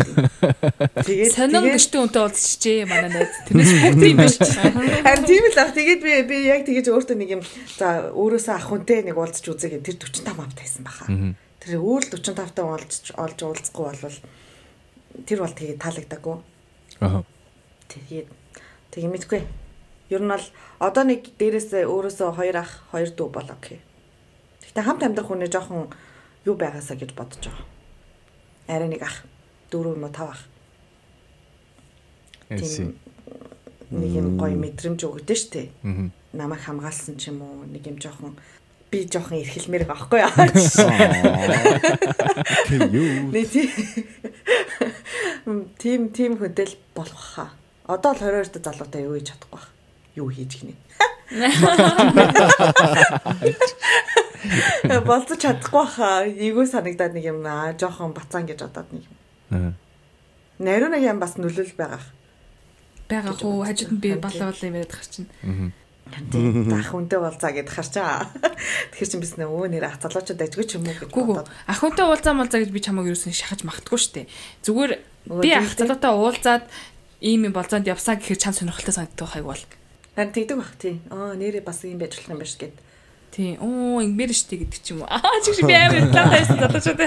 Speaker 2: Тэгээд
Speaker 3: сонин гэрчтэй үнтэй уулзчихжээ манай найз. Тэрнээс бүгд юм биш.
Speaker 2: Харин тийм л ах. Тэгээд би яг тэгэж өөртөө нэг юм за өөрөөсөө ах хүнтэй нэг уулзч үзээ гэдэг тэр 45 авт байсан баха. Тэр өөр л 45 таа олж уулзахгүй болвол тэр бол тэгээд таалагдаагүй. Тэгээд мэдгүй. Ер нь бол одоо нэг дээрээс өөрөөсөө 2 ах 2 дүү болоо гэх. Гэхдээ хамт амьдрах хүний жоохон юу байгаасаа гэж бодож байгаа. Арай нэг ах 4 юм уу 5 ах. Тийм нэг юм гоё мэдрэмж өгдөө штэ. Намайг хамгаалсан ч юм уу нэг юм жоохон би жоохон эрхэлмээр байгаа байхгүй юу? Тийм хөдөл болох хаа. Одоо л 22 дэх залуутай юу хийж чадахгүй байна. Юу хийж гинэ. Болцож чадахгүй хаа. Эйгөө санагдаад нэг юм жоохон бацаан гэж бодоод нэг юм. Нариу нэг юм бас нөлөөл байгаа.
Speaker 3: Байгаа хөө хажууд нь би балаа юм яриад хар чинь.
Speaker 2: Ах хүнтэй уулзаа гэдээ харчаа. Тэгэхээр чи бис нөө нэр ах залуучууд ажгүй ч юм уу гэж бодоод.
Speaker 3: Ах хүнтэй уулзаа гэж би чамайг юусэн шахаж магтгүй штэ. Зүгээр би ах залуутай уулзаад ийм юм болцоонд явсаа гэхээр чам сонирхолтой санагддаг хайг бол.
Speaker 2: Харин тэгдэг баг тий. Нэрээ бас юм байж болох юм биш гэд.
Speaker 3: Тий. Ингээр штэ гэдэг ч юм уу. Чиг би амар талаасан залуучууд.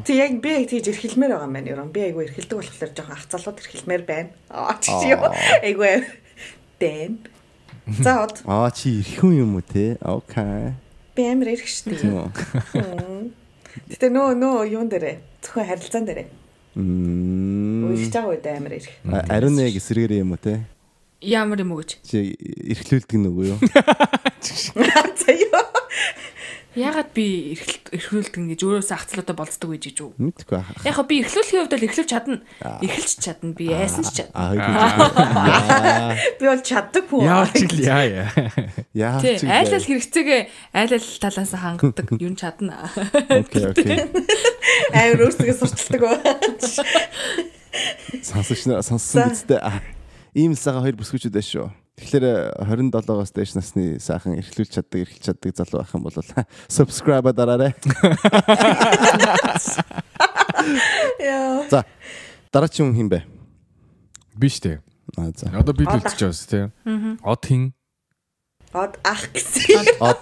Speaker 2: Тэг яг би яг тийж эрхэлмээр байгаа юм байна юу. Би айгүй эрхэлдэг болохоор жоохон ах залууд эрхэлмээр байна. Чи юу? Айгүй дэн. За од.
Speaker 4: Чи эрхэн юм уу те? Окей.
Speaker 2: Би амар эрх штий. Гэтэ нөө юун дээрээ зөвхөн харилцаан дээрээ. Үерч байгаа үед амар эрх.
Speaker 4: Ариун нэг эсрэгээр юм уу те?
Speaker 3: Ямар юм уу гэж.
Speaker 4: Чи эрхлүүлдэг нүгөө юу?
Speaker 2: За юу?
Speaker 3: Ягаад би эрхлүүлдэг гэж өөрөөсөө ахцлуудаа болцдог гэж юу?
Speaker 4: Мэдгүй аа.
Speaker 3: Яг би эрхлүүлэхийн хувьд л эрхлүүлж чадна. Эрхэлж чадна. Би яасан ч чадна.
Speaker 2: Би бол чаддаг хүн.
Speaker 1: Яач л яа.
Speaker 3: Тий, айл хэрэгцээгээ айл талаас хангадаг юм чадна.
Speaker 4: Окей.
Speaker 2: Амар өөрсдөө сурталдаг ба.
Speaker 4: Сонссон гэдэгтэй. Ийм сайхан хоёр бүсгүүчүүд байна шүү. Тэгэхээр 27-оос дээш насны сайхан эрхлүүлж чаддаг залуу байх юм бол subscribe дараарай.
Speaker 2: Яа.
Speaker 4: За. Дараагийн хүн бэ?
Speaker 1: Би штэ.
Speaker 4: За.
Speaker 1: Одоо бид үлдчихэж байгаас тий. Од хин.
Speaker 2: Од ах гэсэн.
Speaker 4: Опа.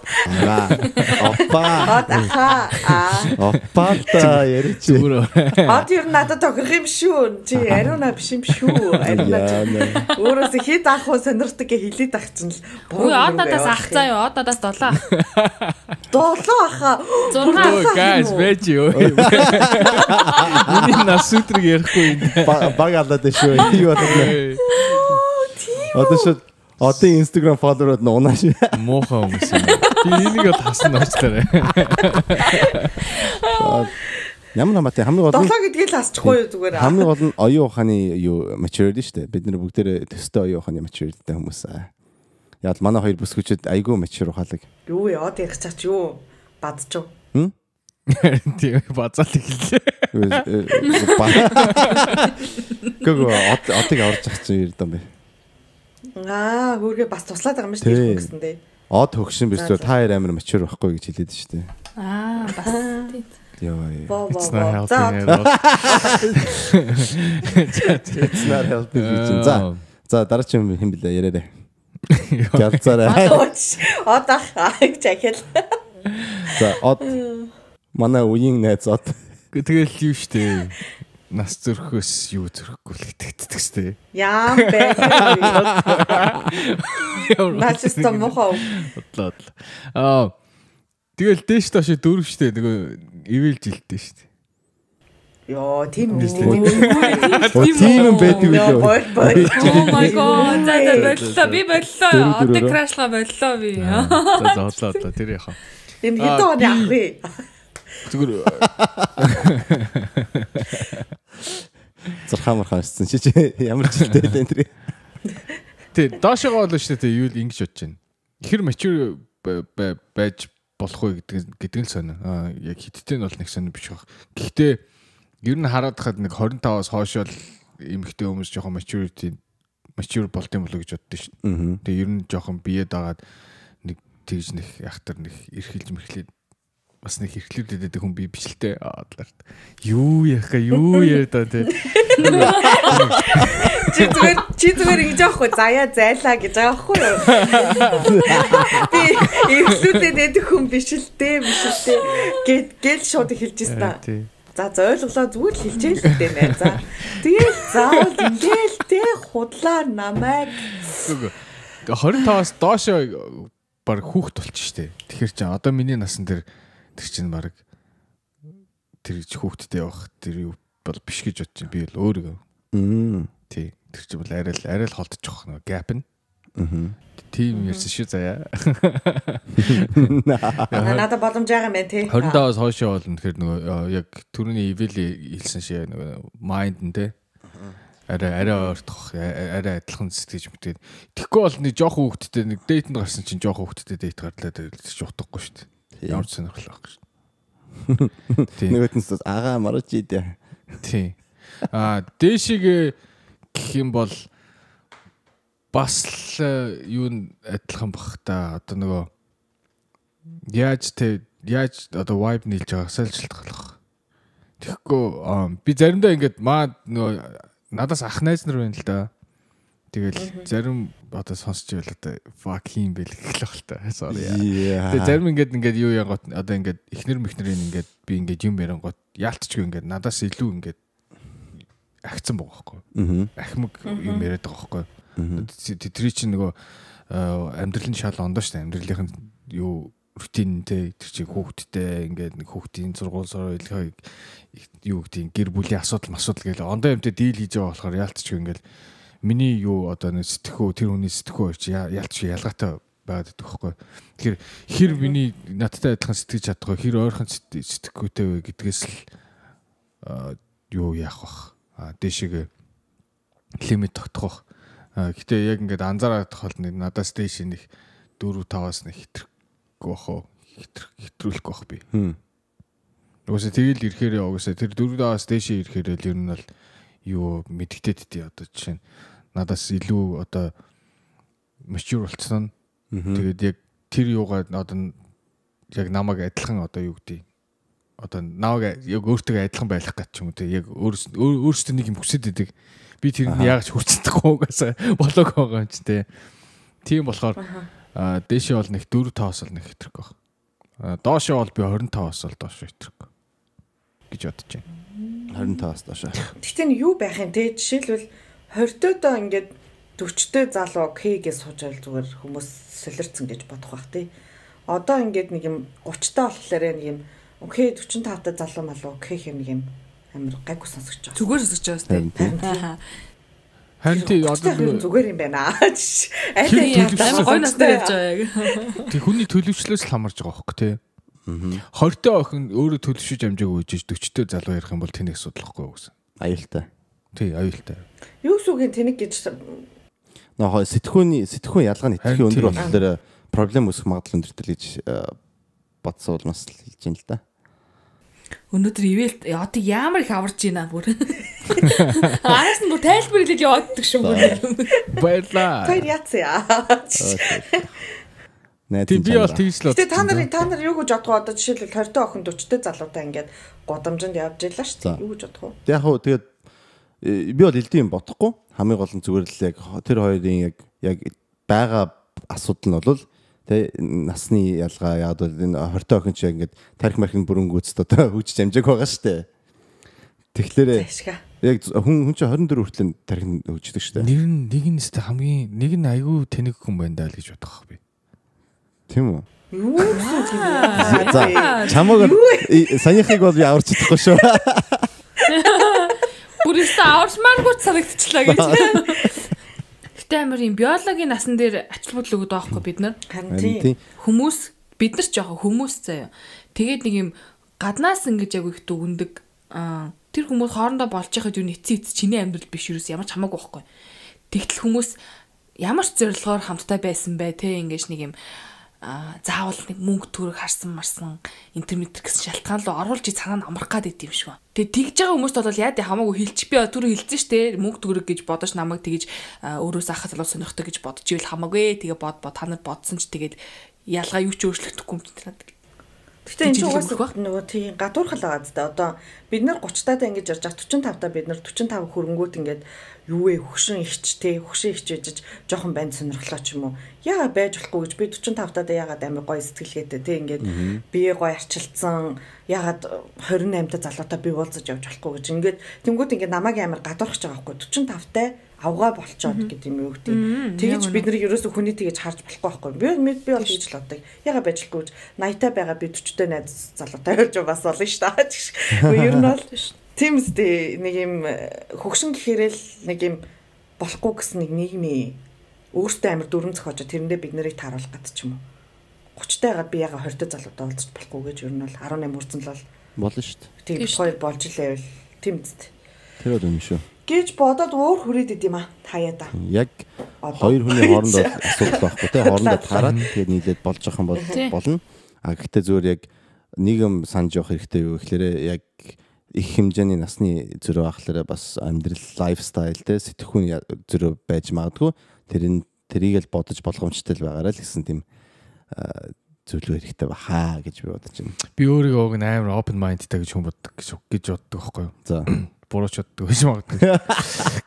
Speaker 2: Од аха.
Speaker 4: Опа та ярьж.
Speaker 2: Од юу надад тохирох юм шүү. Чи ариуна биш юм шүү. Ариуна. Өөрөөсөө хэд ах уу сонирхдаг гэж хэлээд ах чинь л.
Speaker 3: Үй од надаас ах заа юу? Од надаас 7 ах.
Speaker 2: 7 аха.
Speaker 3: 6 ах.
Speaker 1: Guys, байж юу. Миний нас өдрийг ярихгүй юм.
Speaker 4: Баг алдаад шүү. Юу бодлоо. Одоо шүү. Одоо Instagram follower-ууд нь унааш.
Speaker 1: Муухай хүмүүс юм. Би энийг л хасан очтараа.
Speaker 4: Ямар намаатай хамгийн гол нь
Speaker 2: 7 гэдгийг л асчихгүй юу зүгээр.
Speaker 4: хамгийн гол нь оюун ухааны юу maturity шүү дээ. Бид нэр бүгдээрээ төстэй оюун ухааны maturity-тэй хүмүүс аа. Яг манай хоёр бүсгүүчд айгүй mature ухаалаг.
Speaker 2: Юу яа од ярих чаач юу? Бадчих.
Speaker 1: Тийм базаал эхэллээ.
Speaker 4: Гого одыг аварч ах чинь ирдэн бэ.
Speaker 2: Хөргөө бас туслаад байгаа юм шүү дээ гэсэн дээ.
Speaker 4: Од хөгшин биш үү? Та хоёр амар mature байхгүй гэж хэлээд шүү дээ.
Speaker 3: Бас тийм.
Speaker 4: Яа.
Speaker 1: It's not helping at all.
Speaker 4: It's not helping. За дараагийн хэн блэ яриарэ. Галзаарай.
Speaker 2: Од ах чахил.
Speaker 4: За од манай үеийн найз од.
Speaker 1: Тэгэл юу штэ. Нас зөрөхөөс юу зөрөхгүй л итгэдэг штэ.
Speaker 2: Яам бэ. Начс та мохоо.
Speaker 1: Бодлоо. Тэгэл дээш тоош 4 штэ нөгөө ивэл жилдээ штэ.
Speaker 2: Йоо, тийм үү.
Speaker 4: Тийм байдаг үү?
Speaker 3: Oh my god. За би боллоо. Одоо крашлага боллоо би.
Speaker 1: За тэр яхаа.
Speaker 2: Энэ хэдэн оны ах вэ?
Speaker 1: Зүгээр
Speaker 4: Зархаа мархаасан чи ямар жилтэй вэ тэр?
Speaker 1: Тэ доошоо бол шүү дээ юу л ингэж бодож байна. Ихэр mature байж болох уу гэдэг нь сонио. Яг хиттэй нь бол нэг сонио биш баг. Гэхдээ ер нь хараад хад нэг 25-аас хойш л эмэгтэй хүмүүс жоохон mature болт юм болоо гэж боддоо шүү. Тэгээ ер нь жоохон биед агаад нэг тэгж нэг яхтар нэг эрхэлж бас нэг хэрхлүүлээд байдаг хүн би бичлээ. Юу яхаа юу яриад та тий.
Speaker 2: Чи зүгээр ингэж аахгүй заяа зайлаа гэж байгаа байхгүй юу? Би эрхлүүлээд байдаг хүн биш л дээ гэл шууд хэлж ирсэн. За ойлголоо зүгээр л хэлжээ л дээ нэ. За тэгэл заавал ингээл тэ худлаа намайг
Speaker 1: 25-аас доошоо баг хүүхд болчих штэ. Тэгэхээр чи одоо миний насан дээр тэр чинь баг тэр хүүхдтэй явах тэр юу бол биш гэж бодож байна. Би л өөрийгөө. Тий. Тэр чинь бол арай л холдчих нэг гэп нь. Тийм ярьсан шүү заяа.
Speaker 2: Надад боломж байгаа юм тий.
Speaker 1: 20-аас хойшоо болно. Тэгэхээр нөгөө яг түрүүний ивэли хэлсэн шиг нөгөө майнд нь тий. Арай ойртох, арай адилхан сэтгэж мэтээд. Тэгэхгүй бол нэг жоохон хүүхдтэй нэг дейтэнд гарсан чинь жоохон хүүхдтэй дейт гарлаа chứ утгагүй шүү дээ. Ямар ч сонирхол байхгүй шүү.
Speaker 4: Нөгөөтнөөс агаа марч идэ.
Speaker 1: Тий. Дээшиг гэх юм бол бас юу адилхан бах та одоо нөгөө яаж одоо vibe нийлж байгааг сэлжилт болох. Тэгэхгүй би заримдаа ингээд нөгөө надаас ах найз нар байна л да. Тэгэл зарим одоо сонсч байл одоо fuck юм бэл гэх л та. Sorry. Тэгээ зарим ингээд юу янгот одоо ингээд эхнэр мэхнэрийн ингээд би ингээд юм ярингот яалтчгүй ингээд надаас илүү ингээд агцсан байгаа байхгүй. Ахмаг юм яриад байгаа байхгүй. Тэдний чинь нөгөө амьдралын шал ондоо штэ амьдралынх нь юу рутинтэй тэр чинь хүүхдтэй ингээд нэг хүүхдийн сургууль соёлыг юу гэдэг гэр бүлийн асуудал гэж ондоо юмтай дийл хийж байгаа болохоор яалтчгүй ингээд миний юу одоо нэг сэтгэхүй тэр хүний сэтгэхүй чи ялч ялгаатай байгаад байдаг байхгүй. Тэгэхээр хэр миний надтай адилхан сэтгэж чадахгүй хэр ойрхон сэтгэхүйтэй вэ гэдгээс л юу яах бах. Дээшээ лимит тогтоох бах. Гэтэ яг ингээд анзаараад тохол надаас дээш нэг 4-5-аас нэг хитрхгүй бах уу. Хитрүүлэхгүй бах би. Угсаа тэгэл ирэхээр угсаа тэр 4-5-аас дээшээ ирэхээр л ер нь бол юу мэдгтээдтэй одоо жишээ нь надаас илүү одоо mature болцсон. Тэгээд яг тэр юугаа одоо яг намайг адилхан одоо юу гэдэг одоо намайг яг өөртөө адилхан байх гэж ч юм уу те яг өөрөөсөө нэг юм хүсэж идэг. Би тэрийг яагаад ч хүрцэхгүй угаасаа болоог байгаа юм чи те. Тийм болохоор дээшээ бол нэг 4-5-аас л нэг хэтрэх баг. Доошоо бол би 25-аас л доош хэтрэх гэж бодож байна.
Speaker 4: 25-аас доош.
Speaker 2: Гэхдээ юу байх юм те жишээлбэл 20-тойдоо ингээд 40-той залуу К-гээ сууж байл зүгээр хүмүүс солирцсон гэж бодох бах тий. Одоо ингээд нэг юм 30-той болохоор нэг юм К 45-той залуу малуу К-х нэг юм амар гайгүй сонсогч байгаа.
Speaker 3: Зүгээр сонсогч байгаа тий.
Speaker 1: Харин тий одоо
Speaker 2: зүгээр юм байна.
Speaker 3: Амар гоё настай явж байгаа яг.
Speaker 1: Тий хүний төлөвчлөөс л хамарж байгаа хөөхгүй тий. 20-той охин өөрөө төлөвшөж амжаагүй үжиж 40-той залуу ярих юм бол тэнийг судлахгүй гэсэн.
Speaker 4: Аюултай.
Speaker 1: Тий, аюултай.
Speaker 2: Юу сүгийн тэнийг гэж
Speaker 4: нөө сэтгхүүн ялгаа нь итгэхийн өндөр болохоор проблем үүсэх магадлал өндөртэй гэж бодсон бол бас хэлж байна л да.
Speaker 3: Өнөөдөр ивэл одоо ямар их аварж байна бүр. Араас нь бүр тайлбар хэлээд явагддаг шүү бүр.
Speaker 1: Баярлаа.
Speaker 2: Тэр яцгаа.
Speaker 1: Тийм би бол тэгж л.
Speaker 2: Гэтэ та нар юу гэж бодох вэ? Одоо жишээлбэл 20-той охин 40-той залуутай ингээд годамжинд явж илаа шүү дээ. Юу гэж бодох вэ?
Speaker 4: Яг хөө тэгээд би бол элдэн юм бодохгүй. Хамгийн гол нь зүгээр л яг тэр хоёрын яг байгаа асуудал нь бол тэ насны ялгаа яад бол энэ 20-той охин ч ингээд тарих мархин бүрэнгүүцд одоо хөгжиж амжааг байгаа шүү дээ. Тэгэхээр яг хүн чи 24 хүртэл тарих хөгждөг шүү дээ.
Speaker 1: Нэг нь хамгийн нэг нь айгүй тэнэг хүн байна даа л гэж бодох би.
Speaker 4: Тийм үү?
Speaker 2: Юу гэсэн
Speaker 4: за чамаг санийхыг бол яварч чадахгүй шүү.
Speaker 3: Бүрээс аварчмааргүй санагдчихлаа гэж. Гэтэ амар юм биологийн насан дээр ачлал бодол өгöd байгаа хгүй бид нар.
Speaker 2: Харин
Speaker 3: Хүмүүс бид нар ч жоохон хүмүүс заяа. Тэгээд нэг юм гаднаас ингэж яг их дүгндэг. Тэр хүмүүс хоорондоо болж байхад юу нэцэн чиний амьдрал биш юус ямар ч хамаагүй байхгүй. Тэгтэл хүмүүс ямар ч зорилгоор хамтдаа байсан бай те ингэж нэг юм заавал нэг мөнгө төрөг харсан марсан интернет гэсэн шалтгаан руу оруулж цаана нь амрах гад идэв юм шиг ба. Тэгээ тэгж байгаа хүмүүст бол яа дэ хамаагүй хэлчих би түрүү хэлсэн штэ мөнгө төрөг гэж бодож намайг тэгж өөрөөс ахад залуу сонирхдаг гэж бодож ивэл хамаагүй тэгээ та нар бодсон ч тэгээд ялгаа юу ч өөрчлөгдөхгүй юм чинь.
Speaker 2: Гэтэ энэ ч угаасаа нөгөө тийм гадуурхал байгаа зү. Одоо бид нар 30-таа ингэж ярьж байгаа 45-таа бид нар 45 хөрөнгөт ингээд юу вэ хөгшин ихч те хөгшин ихч ээжж жоохон банд сонирхлоо ч юм уу. Яагаад байж болохгүй гэж би 45-таа яагаад амар гоё сэтгэлгээтэй те ингээд бие гоё арчилсан яагаад 28-та залуутай би уулзаж явж болохгүй гэж ингээд тэнгууд ингээд намайг амар гадуурхаж байгаа байхгүй 45-таа авгаа болчоод гэдэг юм юу гэдэг. Тэгэж бид нар ерөөсөө хүний тэгэж харж болохгүй байхгүй. Би бол тэгж л боддог. Яга байжлахгүй гэж 80-таа байгаа би 40-той найз залуутай явж бас болно шүү дээ. Ер нь бол тийм үстэй нэг юм хөгшин гэхээрэл нэг юм болохгүй гэсэн нэг нийгмийн өөртөө амар дүрм зохиож тэрэндээ бид нарыг тааруулах гэдэг ч юм уу. 30-тайгаад би яга 20-той залуутай уулзах болохгүй гэж ер нь бол 18 хүрсэн л
Speaker 4: болно шүү дээ.
Speaker 2: Тийм хоёр болж илээвэл тийм үстэй.
Speaker 4: Тэр бол юм шүү.
Speaker 2: Гэж бодоод өөр хүрээд идэм аа хаяа да.
Speaker 4: Яг хоёр хүний хоорондоо асуудал байхгүй те хоорондоо тараад тэгээд нийлээд болж байгаа юм бол болно. Гэхдээ зүгээр яг нийгэм санаж явах хэрэгтэй юу гэхээр яг их хэмжээний насны зөрөө ахлаараа бас амьдрал лайфстайл те сэтгхүүн зөрөө байж магадгүй тэрийг л бодож болгоомжтой л байгаарай л гэсэн тийм зөвлөгөө хэрэгтэй баха гэж би бодож байна.
Speaker 1: Би өөрийгөө амар open mindтай гэж хүн боддог гэж боддог байхгүй юу?
Speaker 4: За
Speaker 1: буруу ч боддог байж магадгүй.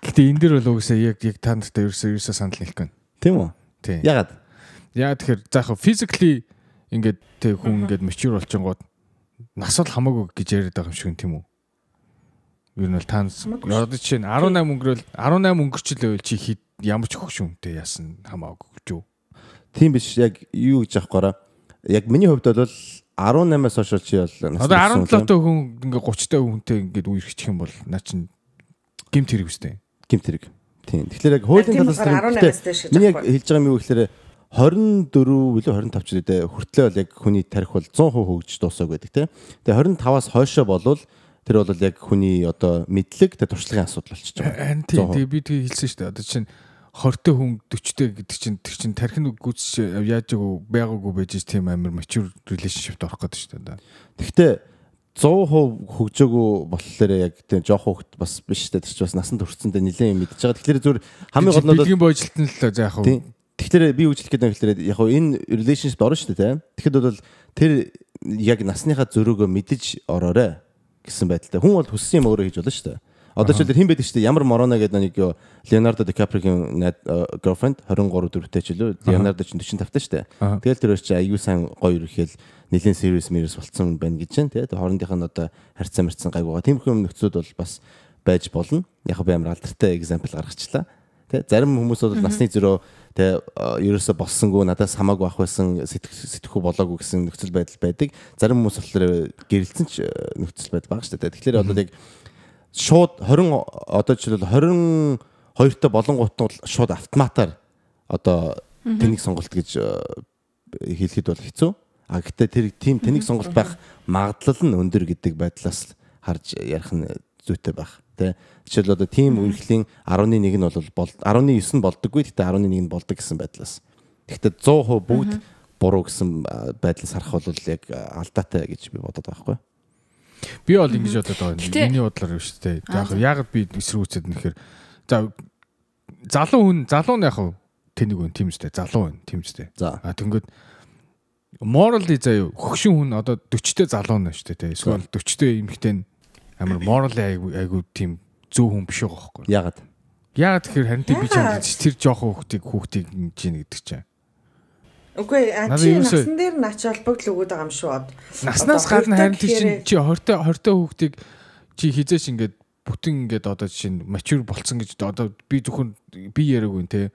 Speaker 1: Гэтэ Гэтэ энэ дэр бол угсаа яг та нартай ерөөсөө санал хэлэх гэн.
Speaker 4: Тийм үү?
Speaker 1: Тийм.
Speaker 4: Ягаад?
Speaker 1: Яа тэгэхээр заах physically ингээд тэг хүн ингээд mature болчихгоод нас бол хамаагүй гэж яриад байгаа юм шиг тийм үү? Ер нь бол та одоо чинь 18 өнгөрөөл 18 өнгөрчлөө чи ямар ч хөгшөмтэй яасан хамаагүй гэж юу?
Speaker 4: Тийм биш яг юу гэж аахгүй. Яг миний хувьд бол 18-аас хойш чи бол
Speaker 1: одоо 17 таа хүн ингээ 30 таа хүнтэй ингээд үерхчих юм бол наа чин гимт хэрэг үстэй.
Speaker 4: Гимт хэрэг. Тийм. Тэгэхээр яг хуулийн талаас нь миний яг хэлж байгаа юм юу гэхээр 24 билүү 25 ч үедээ хүртлээ бол яг хүний тарих бол 100% хөгжиж дуусаагүй байдаг тийм. Тэгээ 25-аас хойшоо болвол тэр бол яг хүний одоо мэдлэг тэ туршлагын асуудал болчихж байгаа.
Speaker 1: Тийм. Тэгээ би тэгээ хэлсэн шүү дээ. Одоо чинь 20-тэй хүн 40-тэй гэдэг чинь тэр чинь тархины гүйцэж яаж байгаагүй байж тийм амар mature relationship-д орох гэдэг шүү дээ.
Speaker 4: Гэхдээ 100% хөгжөөгөө болохоор яг тийм жоох хөвгт бас биш дээ. Тэр чинь бас насанд хүрсэндээ нэлээд юм мэдчихэж байгаа. Тэгэхээр зүгээр хамгийн гол нь
Speaker 1: бидний боёжлтон л за яг хөө.
Speaker 4: Тэгэхээр би үжилэх гэдэг нь гэхээр яг энэ relationship-д орно шүү дээ. Тэгэхэд бол тэр яг насныхаа зөрөөгөө мэдэж ороорой гэсэн байдалтай. Хүн бол хүссэн юм өөрөө хийж болно шүү дээ. Одоо ч хэн байдаг шүү дээ. Ямар Морона гэдэг нэг Леонардо Ди Каприогийн girlfriend 23-4-тэй ч лөө Леонардо ч 45-тай шүү дээ. Тэгэл тэр чи аюу сан гоё ирэхэл нэлийн serious болсон байна гэж байна тий. Хоорондынх нь одоо харьцаа мэрцэн гайгуугаа. Тиймэрхүү нөхцүүд бол бас байж болно. Яг би амар алдартай example гаргачлаа. Тий. Зарим хүмүүс бол насны зөрөө тий ерөөсө болсонгүй надаас хамаагүй ах байсан сэтгэхүй болоогүй гэсэн нөхцөл байдал байдаг. Зарим хүмүүс болохоор гэрэлцэн ч нөхцөл байдал байгаа шүү дээ. Тэгэхээр одоо яг шууд 20 одоо жишээл 22-т болонгууд шууд автоматар одоо тэнийг сонголт гэж хэлэхэд бол хэцүү. А гэхдээ тэр тийм тэнийг сонголт байх магадлал нь өндөр гэдэг байдлаас харж ярих нь зүйтэй байх. Тэ жишээл одоо тийм үргэлжлийн 11 нь бол 19 нь болдоггүй. Гэхдээ 11 нь болдог гэсэн байдлаас. Гэхдээ 100% бүгд буруу гэсэн байдлаас харах бол яг алдаатай гэж би бодод байгаа байхгүй.
Speaker 1: Би бол ингэж бодоод байгаа. Миний бодлоор биш үү? Яг би эсрүүцэд нэхэр за залуу нь яг тэнийг үн тийм үстэй залуу байна тийм үстэй. А тэнгүүд morally заяа хөгшин хүн одоо 40-тэй залуу нь шүү дээ. Эсвэл 40-тэй эмэгтэй амар morally айгу тийм зөв хүн биш байгаа байхгүй. Ягаад тэгэхээр харин би ч тэр жоохон хүүхдийг ингэж гэдэг чинь.
Speaker 2: Үгүй чи насан дээр наач холбогдол өгöd байгаа юм шүү.
Speaker 1: Наснаас гадна харин чи 20-тай хүүхдийг чи хизээш ингээд бүтэн ингээд одоо жишээ нь mature болцсон гэж одоо би зөвхөн би яриаггүй те.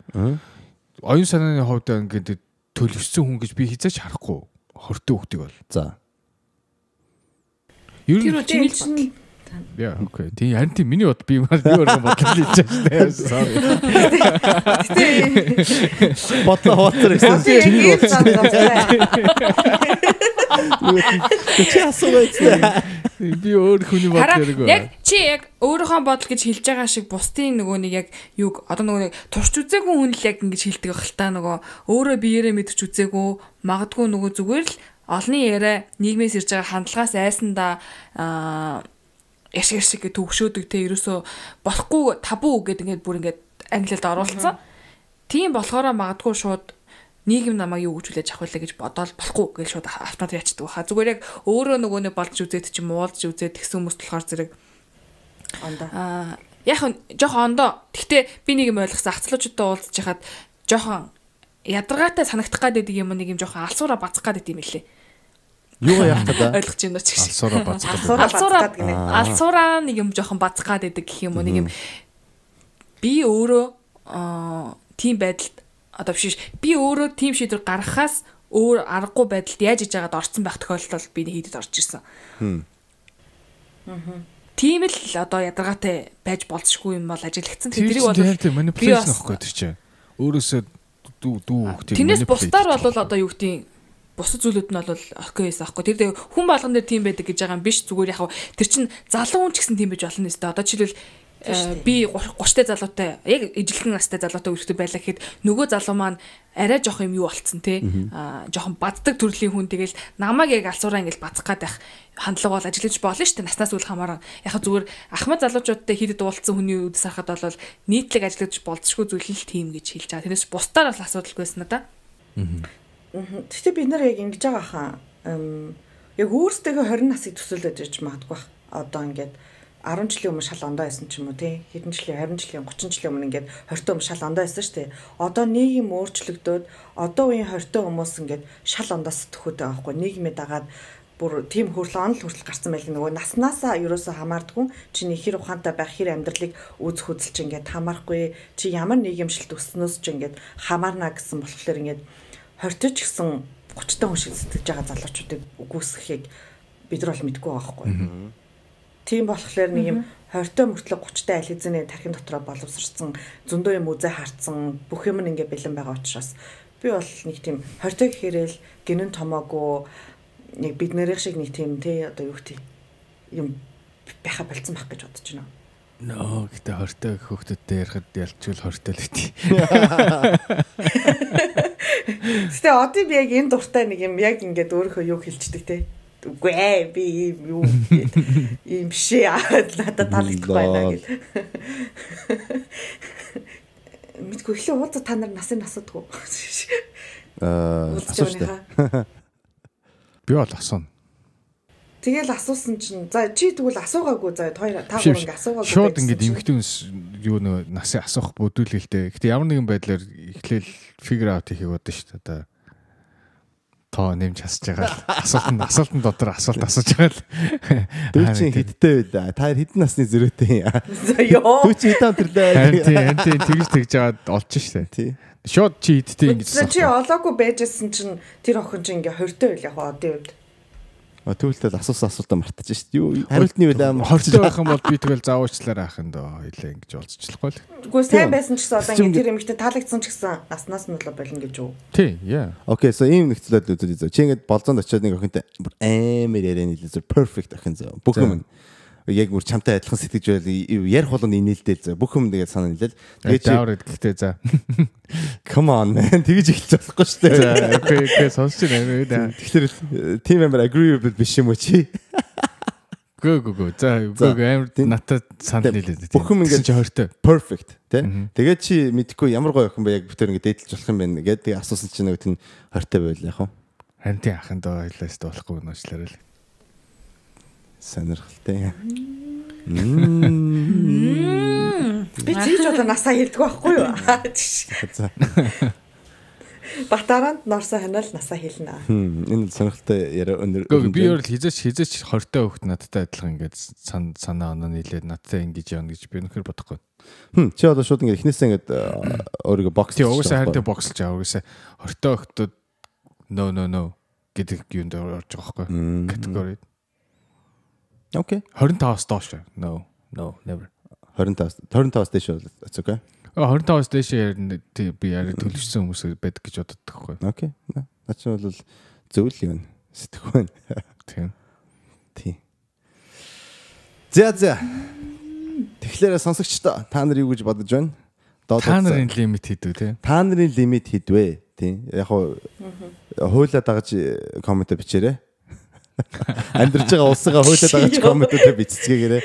Speaker 1: Оюун санааны хувьд ингээд төлөвшсөн хүн гэж би хизээч харахгүй 20-тай хүүхдийг бол. За. Ер нь яа окей. Тийм харин тийм миний бод би өөрөө бодлоо хэлж байгаа шүү дээ.
Speaker 4: Бодлоо хооцор гэсэн чинь чи асуугач.
Speaker 1: Би өөр хүний бодлоо.
Speaker 3: Яг чи яг өөрийнхөө бодол гэж хэлж байгаа шиг бусдын нөгөө нэг яг юг одоо нөгөө нэг турш үзээгүй хүн л яг ингэж хэлдэг байх л та нөгөө өөрөө биеэрээ мэдэрч үзээгүй магадгүй нөгөө зүгээр л олонний яриа нийгмээс ирж байгаа хандлагаас айсандаа яшиг гэ төгшөөдөг те ерөөсө болохгүй табу гэдэг ингээд бүр ингээд англиад оруулсан. Тийм болохоор магадгүй шууд нийгэм намайг юу гэж хүлээж авах вэ гэж бодоол болохгүй гэж шууд автомат яачдаг баха. Зүгээр яг өөрөө нөгөө нэг болж үзээд чи муулж үзээд тэгсэн хүмүүс болохоор зэрэг яг жоохон ондоо. Гэхдээ би нэг юм ойлгосон ахцлуучуудтай уулзж хахад жоохон ядаргаатай санагдах гэдэг юм нэг юм жоохон алсуураа бацах гэдэг юм лээ.
Speaker 4: Юу яах гэдэг
Speaker 3: ойлгож байна ч гэж.
Speaker 1: Алсуураа бацгаад
Speaker 2: гинэ.
Speaker 3: Алсуураа нэг юм жоохон бацгаад байдаг гэх юм уу нэг юм. Би өөрөө тийм байдалд одоо биш би өөрөө тийм шийдвэр гаргахаас өөр аргагүй байдалд яаж иж байгаад орцсон байх тохиолдолд би хийдэд орж ирсэн. Тийм л одоо ядаргаатай байж болцшгүй юм бол ажиглагдсан. Тэрийг бол
Speaker 1: манипуляци нөхгүй тэр чинь. Өөрөөсөө дүү хөхтэй.
Speaker 3: Тэрнээс бусдаар бол одоо юу гэдэг бусад зүйлүүд нь бол окейс аахгүй. Тэр хүн болгон дээр тийм байдаг гэж байгаа юм биш. Зүгээр яг тэр чин залуу хүн ч гэсэн тийм байж болно нэстэ. Одоо жишээлбэл би 30-тай залуутай яг ижилхэн настай залуутай үргэлжлэх байлаа гэхэд нөгөө залуу маань арай жоох юм юу болцсон те. Жоохон баддаг төрлийн хүн тэгэл намайг яг алсуураа ингээл бацах гад байх хандлага бол ажиллаж болно шүү дээ. Наснаас үл хамааран. Яг зүгээр ахмад залуучуудтай хийдэд уулзсан хүний үдс харахад бол нийтлэг ажиллаж болцшгүй зүйл л тийм гэж хэлж байгаа. Тэрнээс бусдаар бол асуудалгүйсэн надаа.
Speaker 2: Гэхдээ бид нар яг ингэж байгаа хаа яг өөрсдөө 20 насыг төсөөлөж яж магадгүй бах. Одоо ингээд 10 жилийн өмнө шал ондоо байсан ч юм уу тий. Хэдэн жилийн 20 жилийн 30 жилийн өмнө ингээд хортой хүмүүс шал ондоо байсан шүү дээ. Одоо нийгэм өөрчлөгдөөд одоо үеийн хортой хүмүүс ингээд шал ондоо сэтгхүүд байгаа байхгүй. Нийгмээ дагаад бүр тийм онол хүртэл гарсан байл нөгөө наснаасаа ерөөсөө хамаардгүй чиний хэр ухаантай байх хэр амьдралыг үүсэх хөдөлж ингээд хамаарахгүй чи ямар нийгэмшилт өснөөс ч ингээд хамаарна гэсэн болохоор ингээд хортож гисэн 30 та хүн шиг сэтгэж байгаа залуучуудыг үгүйсэхийг бид нар бол мэдгүй байгаа байхгүй. Тийм болохоор нэг юм хортой мөртлөг 30 та аль хэзээ тархин дотроо боловсрсан зөндөө юм үзэ харцсан бүх юм ингээд бэлэн байгаа учраас би бол нэг тийм хортой гэхээрэл гинэн томоогүй нэг бид нэрийн шиг нэг тийм тий одоо юу гэх юм байха болцсон байх гэж бодож байна.
Speaker 1: Нөө гэтээ хортой хүүхдүүдтэй ярихад ялчгүй хортой л үгүй.
Speaker 2: Гэтээ одоо би яг энэ дуртай нэг юм яг ингээд өөрийнхөө юу хэлчихдэг тий. Үгүй ээ би юу юм шээ надад таалагдахгүй байна гэж. Мэдгүй ихлэ уулзаа та нар насыг асуудгүй.
Speaker 1: Би бол асууна.
Speaker 2: Тэгэл асуусан чинь за чи тэгвэл асуугаагүй за та гурав ингэ асуугаагүй.
Speaker 1: Шууд ингэ эмхтэн юу нөө насыг асуух бүдүүлгэлтэй. Гэтэ ямар нэгэн байдлаар эхлээл figure out хийх бодсон шүү дээ. Тоо нэмж хасж байгаа. Асуултын дотор асуулт асууж байгаа л.
Speaker 4: Дүү чи хэдтэй вэ? Та хэдэн насны зөрүүтэй юм?
Speaker 2: Йоо.
Speaker 4: Дүү чи хэдэн өдөрлөө?
Speaker 1: Анти тэгж жаад олж штэ. Тий. Шууд чи хэдтэй ингэж
Speaker 2: асуусан. Чи олоогүй байжсэн чинь тэр охин чи ингээ 20 той байл яг одын үед.
Speaker 4: Төвлөлтөд асуусан асуултаа мартаж штэ. Юу хариултны үед аим
Speaker 1: 20 байх юм бол би тэгэл заавуучлаарай ах юм доо. Хэлээ ингэж олцчихлахгүй л.
Speaker 2: Үгүй сайн байсан ч гэсэн одоо ингээ тэр эмэгтэй таалагдсан ч гэсэн наснаас нь болоо болно гэж үү.
Speaker 1: Тий, яа.
Speaker 4: Окей, so ийм нөхцөлөд үзүүлээ. Чи ингээд болзоонд очиод нэг охинтой амар ярианы хэлээ perfect охин зөө. Бүх юм яг бүр чамтай адилхан сэтгэж байл ярих болгонд инээлдэл зөө. Бүх юм тэгээд санаа нийлээл.
Speaker 1: Тэгээд даавраад гэхдээ за.
Speaker 4: Come on man. Тэгэж эхэлж болохгүй шүү дээ.
Speaker 1: За, окей, сонсож байна.
Speaker 4: Тэгэхээр team member agreeable биш юм уу чи?
Speaker 1: Гөө. За, амар натад санал нийлээд.
Speaker 4: Бүх юм ингээд
Speaker 1: чи хортой.
Speaker 4: Perfect, тий? Тэгээд чи мэдхгүй ямар гоё охин бэ яг бүтээр ингээд дээдлж болох юм байна гэдэг асуусан чинь нөгөөт нь хортой байл яах вэ?
Speaker 1: Ханти ахын доо хэлээс болохгүй нуучлаарай л.
Speaker 4: Сонирхолтой.
Speaker 2: Би чийж одоо насаа хэлдэг байхгүй юу?
Speaker 4: За.
Speaker 2: Батаранд норсоо ханаал насаа хэлнэ.
Speaker 4: Энэ сонирхолтой яриа өнөр.
Speaker 1: Би өөр л хизээч хортой хөхт надтай адилхан ингээд санаа оноо нийлээд надтай ингэж явна гэж би нөхөр бодохгүй.
Speaker 4: Чи одоо шууд ингээд эхнээсээ ингээд өөрийгөө бокс
Speaker 1: тий угаасаа харин боксолж байгаа. Угаасаа хортой хөхтөд no гэдэг юунд орж байгаа байхгүй. Категори.
Speaker 4: Окей.
Speaker 1: 25-аас доош. No, never.
Speaker 4: 25-аас дээш бол it's okay.
Speaker 1: 25-аас дээш би яг төлөвшсөн хүмүүс байдаг гэж боддог байхгүй.
Speaker 4: Окей. Наач бол зөвл юм. Сэтгэх байна. Тийм. За. Тэгэхээр сонсогчдоо та нар юу гэж бодож байна?
Speaker 1: Та нарын лимит хэдвэ те?
Speaker 4: Та нарын лимит хэдвэ? Тийм. Яг хуулаа дагаж коммент бичээрэй. Амьдарч байгаа улсгаа хуулаад байгаа ч комментээр бичцгээгээрээ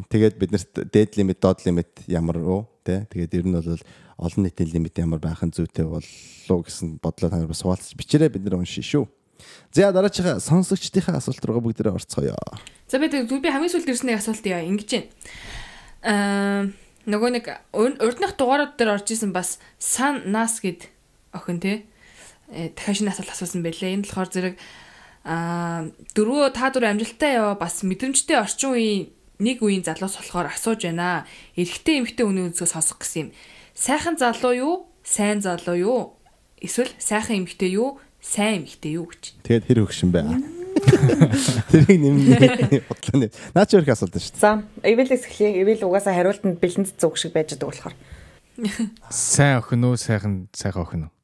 Speaker 4: тэгээд биднэрт дээд лимит, доод лимит ямар уу тий. Тэгээд ер нь бол олон нийтийн лимит ямар байх нь зүйтэй болов гэсэн бодлоо та нар бас хуваалцаж бичээрэй, бид нар уншия шүү. За дараачихаа сонсогчдийнхаа асуулт руугаа бүгдээрээ орцгоё.
Speaker 3: За би хамгийн сүүлд ирсэн нэг асуулт яа ингэж байна. Нөгөө нэг урдных дугаарууд дээр орж исэн бас Сан Нас гэд охин тий. Дахиад шинэ асуулт асуусан байлээ. Энэ болохоор зэрэг дөрвөө та дөрөв амжилттай яваа бас мэдрэмжтэй орчин үеийн нэг үеийн залуус болохоор асууж байна. Эрэгтэй эмэгтэй хүний өнцгөөс сонсох гэсэн юм. Сайхан залуу юу? Сайн залуу юу? Эсвэл сайхан эмэгтэй юу? Сайн эмэгтэй юу гэж.
Speaker 4: Тэгээд хэр хөгшин бай. Тэрийг нэмээ бодлоо нэ. Наа чи өөрх асуулт шүү дээ.
Speaker 2: За, эвэлээс эхлэе. Эвэл угаасаа хариултанд бэлэнц зүг шиг байж байгаа болохоор.
Speaker 1: Сайн охин уу, сайхан охин уу?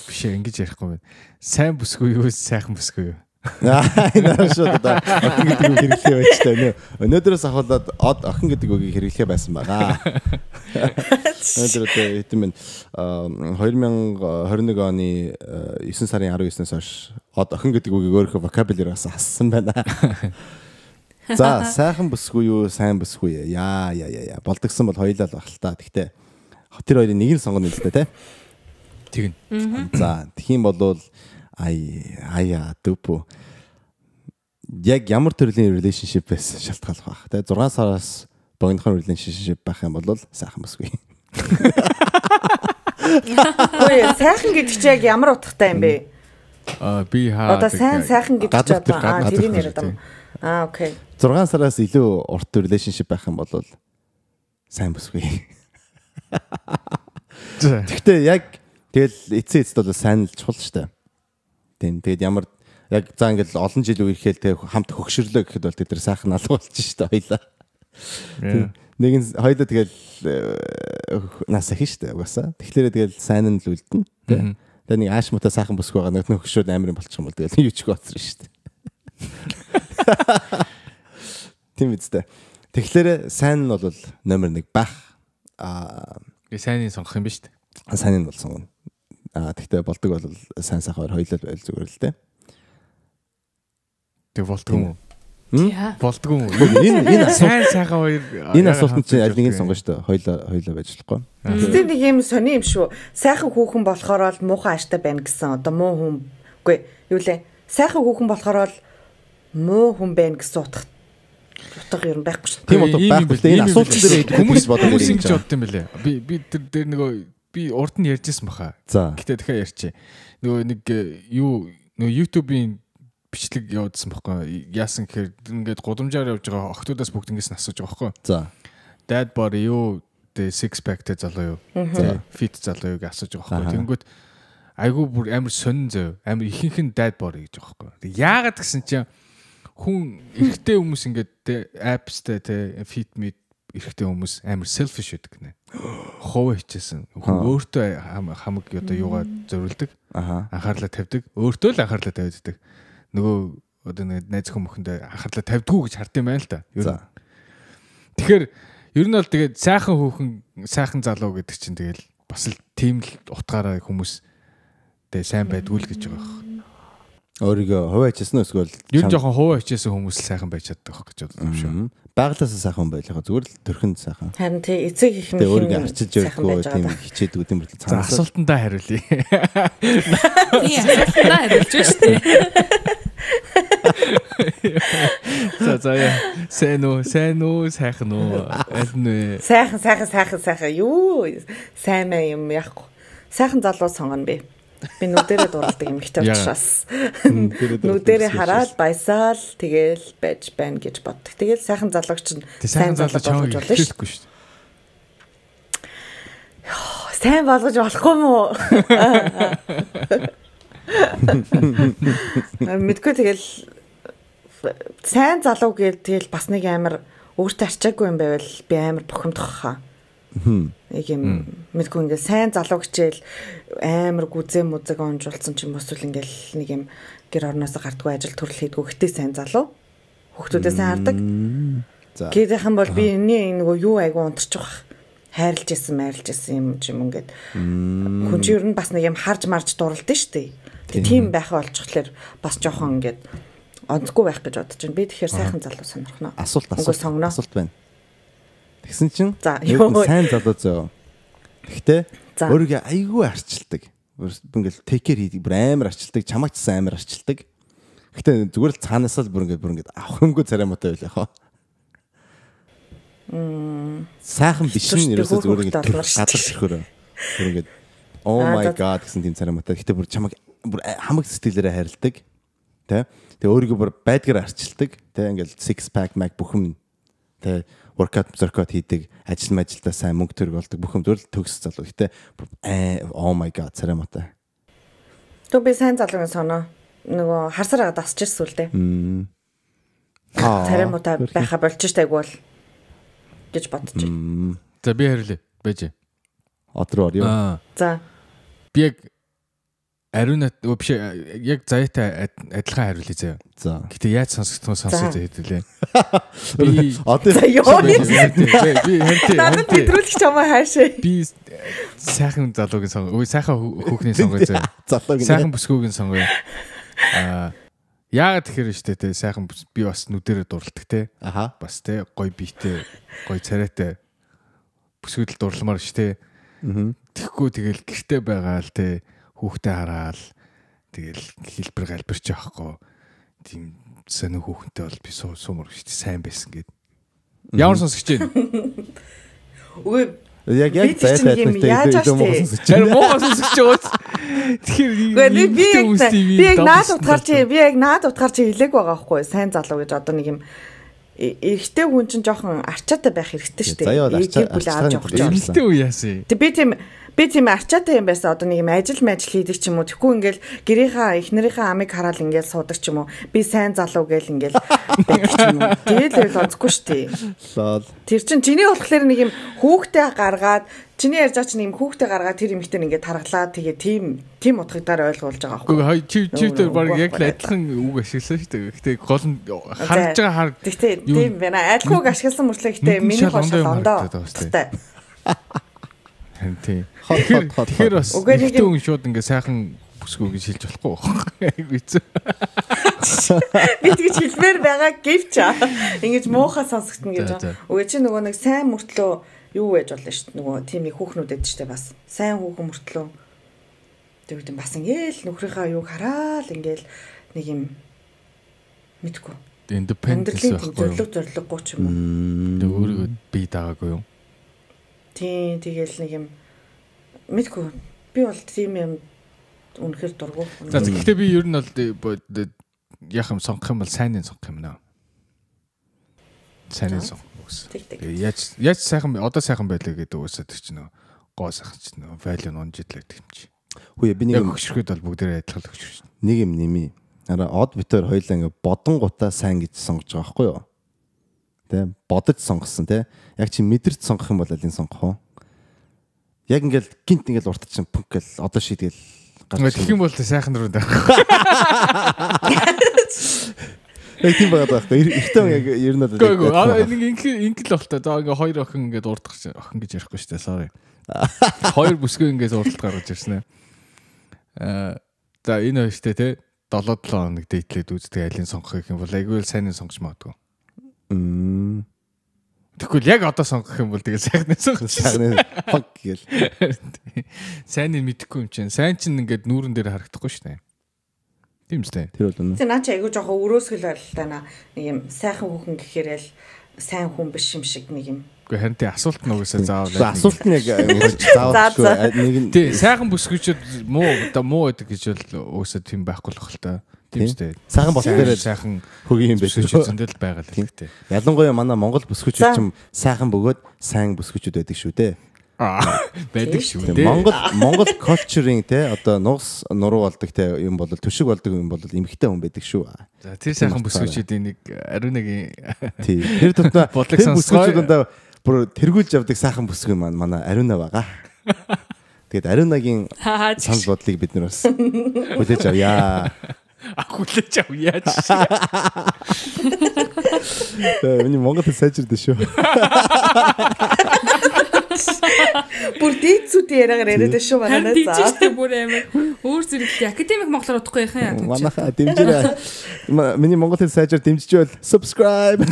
Speaker 1: Биш ингэж ярихгүй байна. Сайн бүсгүй юу, сайхан бүсгүй юу?
Speaker 4: Энэ шууд одоо охин гэдэг үг хэрэглэе байж таа. Өнөөдрөөс ахуулаад охин гэдэг үгийг хэрэглэхээ байсан байгаа. Өнөөдөр хэдэн 2021 оны 9 сарын 19-ээс хойш охин гэдэг үгийг өөрийнхөө vocabulary-аас хассан байна. За, сайхан бүсгүй юу, сайн бүсгүй юу? Яа. Болдгсон бол хоёулаа л баг л та. Гэхдээ тэр хоёрын нэг нь сонгоно л дээ, тэ?
Speaker 1: Тэгнь.
Speaker 4: За, тэгхийн болвол ая дөпө. яг ямар төрлийн relationship-ээс шалтгаалах байх. Тэгээ 6 сараас богинохон relationship байх юм бол сайхан бүсгүй.
Speaker 2: Ой, сайхан гэдэг чи яг ямар утгатай юм бэ?
Speaker 1: Би хаа.
Speaker 2: Одоо сайхан гэдэг чи одоо тэрийг яриад юм. Окей.
Speaker 4: 6 сараас илүү урт relationship байх юм бол сайн бүсгүй. Гэхдээ яг тэгэл эцээцд бол сайн л чухал шүү дээ. Тэгээд ямар яг за ингээл олон жил үерхэл тэг хамт хөгшөрлөө гэхэд бол тэд нар сайхан алга болж шүү дээ хоёлаа. Нэг нь хоёлаа тэгэл нас ахин шүү дээ угаасаа. Тэгэхээр тэгэл сайн нь л үлдэн. Тэгээд нэг аашмутаа сайхан бүсгүй байгаа нэг хөгшрөөд амирын болчих юм бол тэгэл юу ч гоцроо шүү дээ. Тийм үстэй. Тэгэхээр сайн нь бол номер 1 байх.
Speaker 1: Сайныг сонгох юм ба шүү дээ.
Speaker 4: Сайн нь бол сонгоно. Тэгтээ болдог бол сайн сайхаар хоёлаа байл зүгээр л дээ.
Speaker 1: Тэг болдгоо юм уу? Болдгоо юм уу?
Speaker 4: Энэ
Speaker 1: сайн сайхан хоёр
Speaker 4: энэ асуултанд чи аль нэгийг сонгоно шүү дээ. Хоёлаа байж болохгүй.
Speaker 2: Тэгтээ нэг юм сони юм шүү. Сайхан хүүхэн болохоор бол муухай ааштай байна гэсэн. Одоо муу хүн үгүй юу лээ. Сайхан хүүхэн болохоор бол муу хүн байна гэсэн утга ер нь байхгүй шүү.
Speaker 4: Тийм одоо байхгүй. Энэ асуулт дээр хүмүүс бодож
Speaker 1: ингэж бодсон юм бэлээ. Би тэр дээр нөгөө би урд нь ярьжсэн баха. Гэтэ дахиад ярьчих. Нөгөө нэг юу нөгөө YouTube-ийн бичлэг явуулсан байхгүй. Яасан гэхээр ингээд гудамжаар явж байгаа охтуудаас бүгд ингэс асууж байгаа байхгүй.
Speaker 4: За.
Speaker 1: Dad body юу the six pack тэ залуу юу? За fit залуу юуг асууж байгаа байхгүй. Тэнгүүт айгүй бүр амар сонин зөө. Амар ихэнх нь dad body гэж байгаа байхгүй. Яагаад гэсэн чинь хүн эрэгтэй хүмүүс ингээд appsтэй тэ fit meet эрэгтэй хүмүүс амар selfish гэдэг нэ. Хов хийчихсэн. Хүн өөртөө хамаг одоо юугаа зориулдаг. Анхаарлаа тавьдаг. Өөртөө л анхаарлаа тавьдаг. Нөгөө одоо нэг найз хүмүүхэндээ анхаарлаа тавьдгүй гэж хард юм байна л да. Тэгэхээр ер нь бол тэгээд сайхан хүүхэн, сайхан залуу гэдэг чинь тэгэл бас л тийм л утгаараа хүмүүс тэгээ сайн байдгүй л гэж байгаа юм.
Speaker 4: Өөрийгөө хуваачсан эсвэл
Speaker 1: ер нь жоохон хуваачсан хүмүүс л сайхан байж чаддаг гэж боддог юм шүү.
Speaker 4: Байглаасаа сайхан байлаа. Зүгээр л төрхөнд сайхан.
Speaker 2: Харин тий эцэг их нэг
Speaker 4: өөрийгөө арчилж явахгүй тийм хичээдэг үт юм бэл
Speaker 1: цаанаас. Асуултандаа хариулъя.
Speaker 3: Тий асуултандаа хариулж штэ.
Speaker 1: За сайн уу сайхан уу аль нь вэ?
Speaker 2: Сайхан юу сайн юм яахгүй. Сайхан залуу сонгоно би. Би нүдэрээ дуралдаг юм ихтэй учраас. Нүдэрээ хараад баясаал тэгэл байж байна гэж боддог. Тэгэл сайхан залууг чинь
Speaker 1: сайн залуу чамайг хэлэхгүй шүү дээ.
Speaker 2: Сайн болгож болохгүй мүү? Мэдгүй тэгэл сайн залуу гэж тэгэл бас нэг амар өөртөө арчаагүй юм байвал би амар бухимдах хаа. Нэг юм мэдгүй ингээ сайн залуу хичээл амар гүзээ музэг онжуулсан ч юм эсвэл ингээл нэг юм гэр орноос гардгүй ажил төрөл хийдгүү гэтээ сайн залуу хүүхдүүдээ сайн хардаг. Гэхдээ хан бол би энэ нөгөө юу айгу унтарч байгаа хайрлж исэн юм ингээд хүн чинь ер нь бас нэг юм харж марж дурлдээ штэ. Тийм байхаа олчихлоор бас жоохон ингээд онцгүй байх гэж бодож байна. Би тэгэхээр сайхан залуу сонирхно.
Speaker 4: Асуулт байна. Тэгсэн чинь сайн залуу зөө. Гэхдээ өөрийгөө айгүй арчилдаг. Ингээл текер хийдэг, бүр амар арчилдаг, чамаач сайн амар арчилдаг. Гэхдээ зүгээр л цаанаас л бүр ингээд авах юмгүй царамаатай байлаа хаа. Сайхан биш нь ерөөсөө зүгээр ингээд гадар төрхөөрөө. Бүр ингээд oh my god гэсэн тийм царамаатай. Гэхдээ бүр чамаг бүр хамаг сэтгэлээрээ хайрладаг. Тэ? Тэгээ өөрийгөө бүр байдгаар арчилдаг. Тэ ингээд six pack mag бүх юм. Тэ workout хийдэг, ажилдаа сайн мөнгө төрөг болдог бүх юм зөвл төгс залуу. Гэтэ oh my god царамаатай.
Speaker 2: Төө би сайн залуугийн соноо. Нөгөө харсараа дасч ирсэн үл дээ. Царамаатай байха болчих тайг бол гэж бодож байна.
Speaker 1: За би хариулъя. Байж.
Speaker 4: Одроо юу?
Speaker 2: За.
Speaker 1: Би яг ариунат биш яг заяатай адилхан хариулъя заяа.
Speaker 4: За.
Speaker 1: Гэтэ яаж сонсох хэдүүлээ.
Speaker 4: Би одоо
Speaker 1: би
Speaker 2: надад бидрүүлэх чамаа хаашаа.
Speaker 1: Би сайхан залуугийн сонгоо. Ой сайхан хүүхний сонгоо заяа. Сайхан бүсгүйгийн сонгоо. Яагаад тэгэхээр штэ те сайхан би бас нүдэрээ дурладаг те. Бас те гой биетэй, гой царайтай бүсгүйдэл дурламаар штэ. Тэгэхгүй тэгэл гэртээ байгаа л те хүүхдээ хараал тэгэл хэлбэр галбирч яахгүй тийм сонир хүүхэнтэй бол би суумар шүү дээ сайн байсан гэд. Ямар сонсогч вэ?
Speaker 2: Үгүй
Speaker 4: Яг
Speaker 2: яаж
Speaker 1: сонсогч. Тэр муу сонсогч ууц. Тэгэхээр
Speaker 2: би яг наад утгаар чи хэлээг байгаа байхгүй сайн залуу гэж одоо нэг юм эрэгтэй хүн чинь жоохон арчаатай байх хэрэгтэй шүү дээ. Бүлээ авч явах гэж.
Speaker 1: Эрэгтэй үү яасан.
Speaker 2: Би тийм арчаатай юм байсан. Одоо нэг юм ажил хийдэг ч юм уу. Тэгэхгүй ингээл гэрийнхаа эхнэрийнхээ амийг хараад ингээл суудаг ч юм уу. Би сайн залуу гээл ингээл байдаг ч юм уу. Тэгэл онцгүй шүү дээ. Тэр чинь чиний болохоор нэг юм хүүхдээ гаргаад чиний ярьж байгаа чинь нэг юм хүүхдээ гаргаад тэр эмэгтэй ингээд тархлаа. Тэгээ тийм утгагдаар ойлгуулж байгаа
Speaker 1: Үгүй
Speaker 2: байхгүй.
Speaker 1: чивтэр баг яг л адилхан үг ашигласан шүү дээ. Гэтэ гол нь харж байгаа
Speaker 2: Тэгтээ тийм байна. Адилхан үг ашигласан мөрчлөө гэтээ миний хошол ондоо.
Speaker 1: Тийм. Тэгэхээр бас ихтэй хүн шууд ингээ сайхан бүсгүй гэж хэлж болохгүй байхгүй.
Speaker 2: Би тэгж хэлмээр байгаа гэвч ингэж муухай сонсогдно гэж байна. Үгүй чи нөгөө нэг сайн мөртлөө юу байж болно шүү дээ. Нөгөө тийм нэг хүүхнүүд эд штэ бас. Сайн хүүхэн мөртлөө тэгвэл бас ингээл нөхрийнхаа юуг хараад ингээл нэг юм мэдгүй.
Speaker 1: Independence байхгүй.
Speaker 2: Зориггүй ч юм уу.
Speaker 1: Тэг өөрийгөө бие даагаагүй юм.
Speaker 2: Тийм тэгэл нэг юм мэдгүй. Би бол тийм юм үнэхээр дургу.
Speaker 1: За гэхдээ би ер нь бол яг юм сонгох юм бол сайныг сонгох юм наа. Сайныг сонгох үс. Яаж сайхан одоо сайхан байлаа гэдэг үсээ тэр чинь гоо сайхан чинь value унж идлээ гэдэг юм чи.
Speaker 4: Хөөе би нэг юм
Speaker 1: хөшрөхөд бол бүгдээрээ адилхан хөшрөх шин.
Speaker 4: Нэг юм нэмий. Араа од битээр хоёлаа ингээ бодон гутаа сайн гэж сонгож байгаа байхгүй юу? Тэ бодож сонгосон тэ. Яг чи мэдэрч сонгох юм бол алийг сонгох уу? Яг ингээл гинт ингээл урт чинь пүнк гэл одоо шийдгээл
Speaker 1: гарч. Тэгэх юм бол сайхан руу даа.
Speaker 4: Яг тийм байгаа байхгүй. Ихтэй яг ер нь
Speaker 1: нэг ингээл болтой. За ингээ хоёр охин ингээд урдах охин гэж ярихгүй шүү дээ. Sorry. Хоёр бүсгүй ингээд урдалт гаргаж ирсэн ээ. За энэ хоёртэй те 7-7 хоног дэйтлээд үздэг алийг сонгох юм бол айгүй л сайныг сонгож магадгүй. Тэгвэл яг одоо сонгох юм бол тэгээ сайхныг сонгох.
Speaker 4: Сайхны fuck гэл.
Speaker 1: Сайныг мэдэхгүй юм чинь. Сайн чинь ингээд нүүрэн дээр харагдахгүй шүү дээ. Тийм үстэй.
Speaker 4: Тэр бол үнэ.
Speaker 2: Тэ наа чи айгүй жоохон өрөөсгөл байлтай наа. Нэг юм сайхан хүүхэн гэхээр л сайн хүн биш юм шиг нэг юм.
Speaker 1: Гэхдээ харин тий асуулт нь угсаа заавал.
Speaker 4: Асуулт нь яг заавал нэг нь
Speaker 1: тий сайхан бүсгүйчүүд муу байдаг гэж бол угсаа тийм байхгүй л хөлтэй. Тийм үстэй.
Speaker 4: Сайхан болсон дээр
Speaker 1: сайхан
Speaker 4: хөгийн юм биш
Speaker 1: үү зөндөл байгаа л хэрэгтэй.
Speaker 4: Ялангуяа манай Монгол бүсгүйчүүд ч сайхан бөгөөд сайн бүсгүйчүүд байдаг шүү дээ.
Speaker 1: Байдаг шүү дээ.
Speaker 4: Монгол culture-ing те одоо нуус нуруу болдог те юм бол төшиг болдог юм бол эмхтэй хүн байдаг шүү.
Speaker 1: За тэр сайхан бүсгүйчүүдийн нэг ариунагийн
Speaker 4: тий тэр дотор тэр бүсгүйчүүдээ бүр тэргүүлж явдаг сайхан бүсгүй манай ариуна байгаа. Тэгээд ариунагийн санал бодлыг бид нар бас хүлээж авъя.
Speaker 1: Хүлээж авъя.
Speaker 4: Миний Монгол сайжирдэ шүү.
Speaker 2: Бүр дийцүүд яриагаар яриад шүү манай
Speaker 3: за. Дийчтэй бүр амар өөр зэрэг академик монголоор удахгүй яхан яа.
Speaker 4: Манайха дэмжээрэй. Миний Монгол хэл сайжир дэмжижвэл subscribe.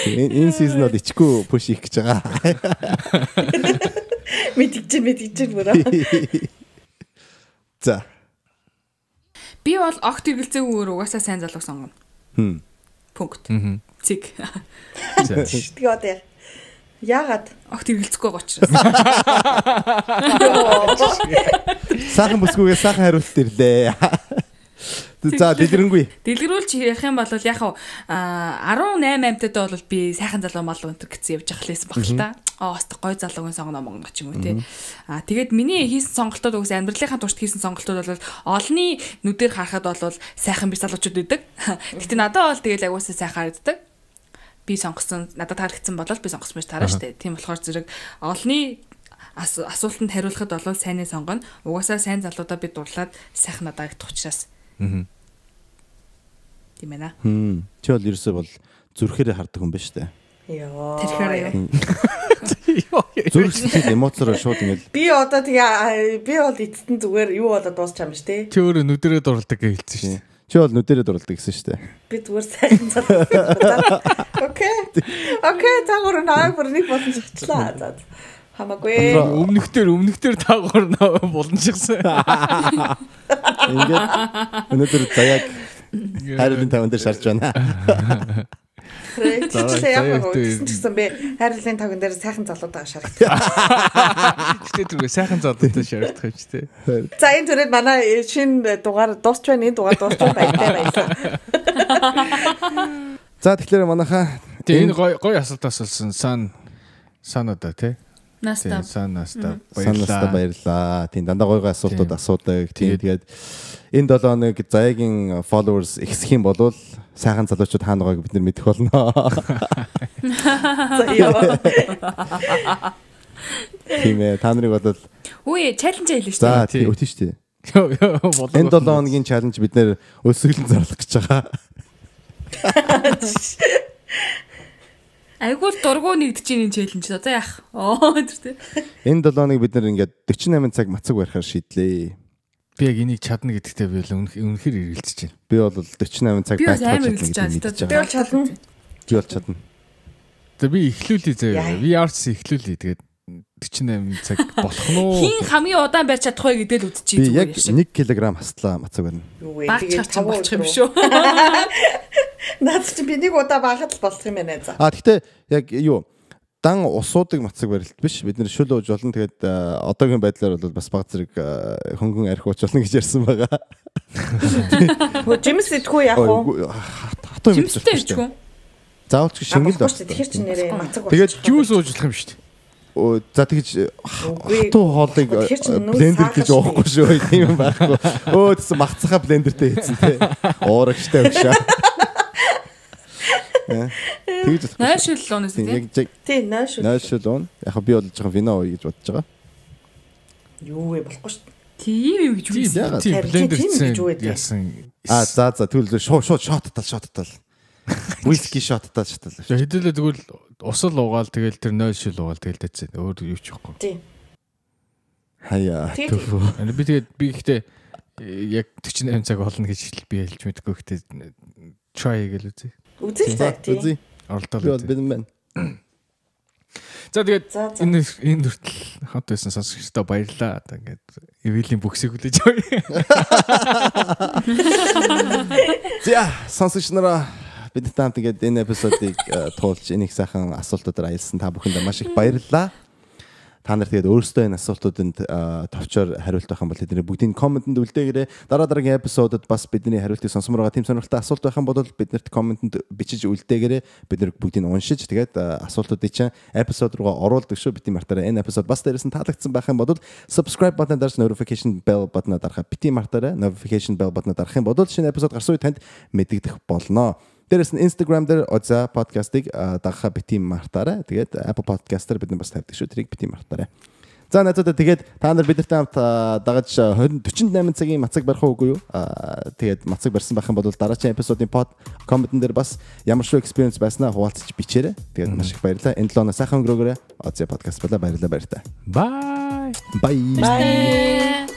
Speaker 4: Энэ сизнод ичгүй push хийх гэж байгаа.
Speaker 2: Мэдгэж бүрээ.
Speaker 4: За.
Speaker 3: Би бол огт эргэлзээгүй угаасаа сайн залуу сонгоно. Пункт. Цэг.
Speaker 2: Тэгээд яагаад
Speaker 3: огт эргэлзэхгүй байгаа учраас.
Speaker 4: Сайхан бүсгүйгээ сайхан хариулт ирлээ. За дэлгэрэнгүй.
Speaker 3: Дэлгэрүүлж ярих юм бол яг 18 амтад бол би сайхан залуу мал өнтер гэсэн явж явах лээсэн баг л та. Ост гой залуугийн сонгоно монгол ч юм уу те. Тэгээд миний хийсэн сонголтууд угс амьдралынхаа туршид хийсэн сонголтууд бол олонний нүдээр харахад бол сайхан биш залуучууд байдаг. Гэтэ надад бол тэгэл агуусаа сайхан харагддаг. Би сонгосон надад таалагдсан бол би сонгосон байж таараа штэ. Тийм болохоор зэрэг олонний асуултанд хариулахад бол сайныг сонгоно. Угаасаа сайн залуудаа би дурлаад сайхан надад их учраас. Тийм ээ.
Speaker 4: Чи бол ерөөсөө бол зүрхээрээ хардаг хүн биш үү?
Speaker 2: Йоо.
Speaker 3: Тэгэхээр
Speaker 4: зүрх сэтгэл эмоцоор шууд ингэж
Speaker 2: би одоо тэгээ би бол эцэстэн зүгээр юу болоод дуусч байгаа юм шүү дээ.
Speaker 1: Чи өөрөө нүдэрээ дурлдаг гэж хэлсэн шүү дээ.
Speaker 4: Чи бол нүдэрээ дурлдаг гэсэн шүү дээ.
Speaker 2: Би зүгээр сайхан залуу. Окей. Окей, тагуур нэг бүр нэг болсон шигчлаа. За. Хамаагүй.
Speaker 1: Өмнөхдөр таагаар боломжсон.
Speaker 4: Ингээд өнөөдөр заяаг хайрлын 50 дээр шарж байна.
Speaker 2: Тэгчлээ яг гэсэн би хайрлын 50 дээр сайхан залуудаа шаргаддаг.
Speaker 1: Гэтэ түрүү сайхан залуудаа шаргаддаг юм чи тээ.
Speaker 2: За энэ түрээд манай шинэ дугаар дуусч байна. Энэ дугаар дуусч баярлалаа.
Speaker 4: За тэгэхээр манайхаа
Speaker 1: энэ гоё асуулт асуусан санада тий.
Speaker 3: Наста
Speaker 4: баярлаа. Тийм дандаа гоё асуултууд асуудаг. Тийм тэгээд энэ 7 хоног заяагийн followers ихсэх юм бол сайхан залуучууд хаана байгааг бид нар мэдэх болно. Тийм та нарыг бодвол
Speaker 3: үе чаленж хийлээ шүү
Speaker 4: дээ. За тийм өтөн шүү дээ. Энэ 7 хоногийн чаленж бид нэр өсөглөн зарлах гэж байгаа.
Speaker 3: Айгуул дургуу нэгдэж ийн челленж за яах. Тэр тий.
Speaker 4: Энэ 7 хоног бид нар ингээд 48 цаг мацаг барихаар шийдлээ.
Speaker 1: Би яг энийг чадна гэдэгтээ би бол үнэхээр эргэлзэж байна.
Speaker 4: Би бол 48 цаг
Speaker 3: байх чадна.
Speaker 2: Би бол чадна.
Speaker 4: Би бол чадна.
Speaker 1: Тэгээ би эхлүүлээ заяа. VR-с эхлүүлээ. Тэгээд 48 цаг болох нь уу?
Speaker 3: Хин хамгийн удаан барьж чадах вэ гэдэл үдчихээ
Speaker 4: зүгээр шиг. Би яг 1 кг хаслаа мацаг барина.
Speaker 3: Тэгээд 5 болчих юм шүү.
Speaker 2: Наад чи би нэг удаа багт л болох юм байна за.
Speaker 4: Гэхдээ яг юу дан усуудаг мацаг барилт биш. Бид нэр шүл ууж болно. Тэгээд одоогийн байдлаар бол бас баг зэрэг хөнгөн арх ууж болно гэж ярьсан байгаа.
Speaker 2: Жимс идэхгүй яах вэ?
Speaker 4: Хатуу юм
Speaker 3: идэхгүй.
Speaker 4: Заавал ч шингэл
Speaker 2: байна. Тэгэхээр чи нэрээ мацаг
Speaker 1: болчих. Тэгээд жуус ууж болох юм шүү дээ.
Speaker 4: За тэгэж хатуу хоолыг блендер гэж уухгүй шүү. Тийм байхгүй. Тэс махцахаа блендертэй хийцэн тий. Уурагчтай өгшөө. Тэгж
Speaker 3: найшил уунаас
Speaker 2: тий найшил
Speaker 4: уун. Яг би бол жоохон вино ууя гэж бодож байгаа.
Speaker 2: Юу вэ болохгүй шүү.
Speaker 3: Тийм юм гэж үү?
Speaker 1: Тийм блендер яасан.
Speaker 4: За тэгвэл шууд шоттал. Whisky shot-таа шатал.
Speaker 1: Хэдүүлээ тэгвэл усал уугаал тэгэл тэр 0 шил уугаал тэгэл дэцээ. Өөр юу ч байхгүй.
Speaker 2: Тийм.
Speaker 4: Хаяа.
Speaker 1: Би тэгээд би ихтэй яг 48 цаг болно гэж би хэлж мэдгүй ихтэй try гээл үзье.
Speaker 2: Үзье.
Speaker 1: Оролдол.
Speaker 4: Би байна.
Speaker 1: За тэгээд энэ хүртэл хот байсан сонсогчдоо баярлалаа. Одоо ингээд Эвилийн бүксийг хүлээж авъя.
Speaker 4: За сонсогч нараа бид таамт ингээд энэ эпизодыг туулж энийг сайхан асуултуудаар аялсан та бүхэнд маш их баярлалаа. Та нар тэгээд өөрсдөө энэ асуултууданд товчоор хариулт байх юм бол тэдний бүгдийн комментэнд үлдээгээрэй. Дараагийн эпизодод бас бидний хариултыг сонсомоор байгаа тийм сонирхолтой асуулт байх юм бол биднэрт комментэнд бичиж үлдээгээрэй. Бид нар бүгдийг уншиж тэгээд асуултуудыг чинь эпизод руугаа оруулдаг шүү. Бити мартаараа энэ эпизод бас дээрээс нь таалагдсан байх юм бол subscribe button дарж notification bell button дарахаа бити мартаараа notification bell button дарах юм бол шинэ эпизод гарсан үе танд мэдэгдэх болно. Дээрээс нь Instagram дээр Оза подкастыг дагахаа бити мартаарай. Тэгээд Apple Podcast-аар бид нар бас тавьдаг шүү. Тэрийг бити мартаарай. За найзуудаа тэгээд та нар бидэртэй хамт дагаж 48 цагийн мацаг барих уугүй юу? Тэгээд мацаг барьсан байх юм бол дараагийн эпизодын комментэн дээр бас ямар шүү experience байснаа хуваалцаж бичээрэй. Тэгээд маш их баярлалаа. Энэ 7 саяхан өнгөрөөгөө Оза подкаст баярлалаа баяртай.
Speaker 1: Bye.
Speaker 4: Bye.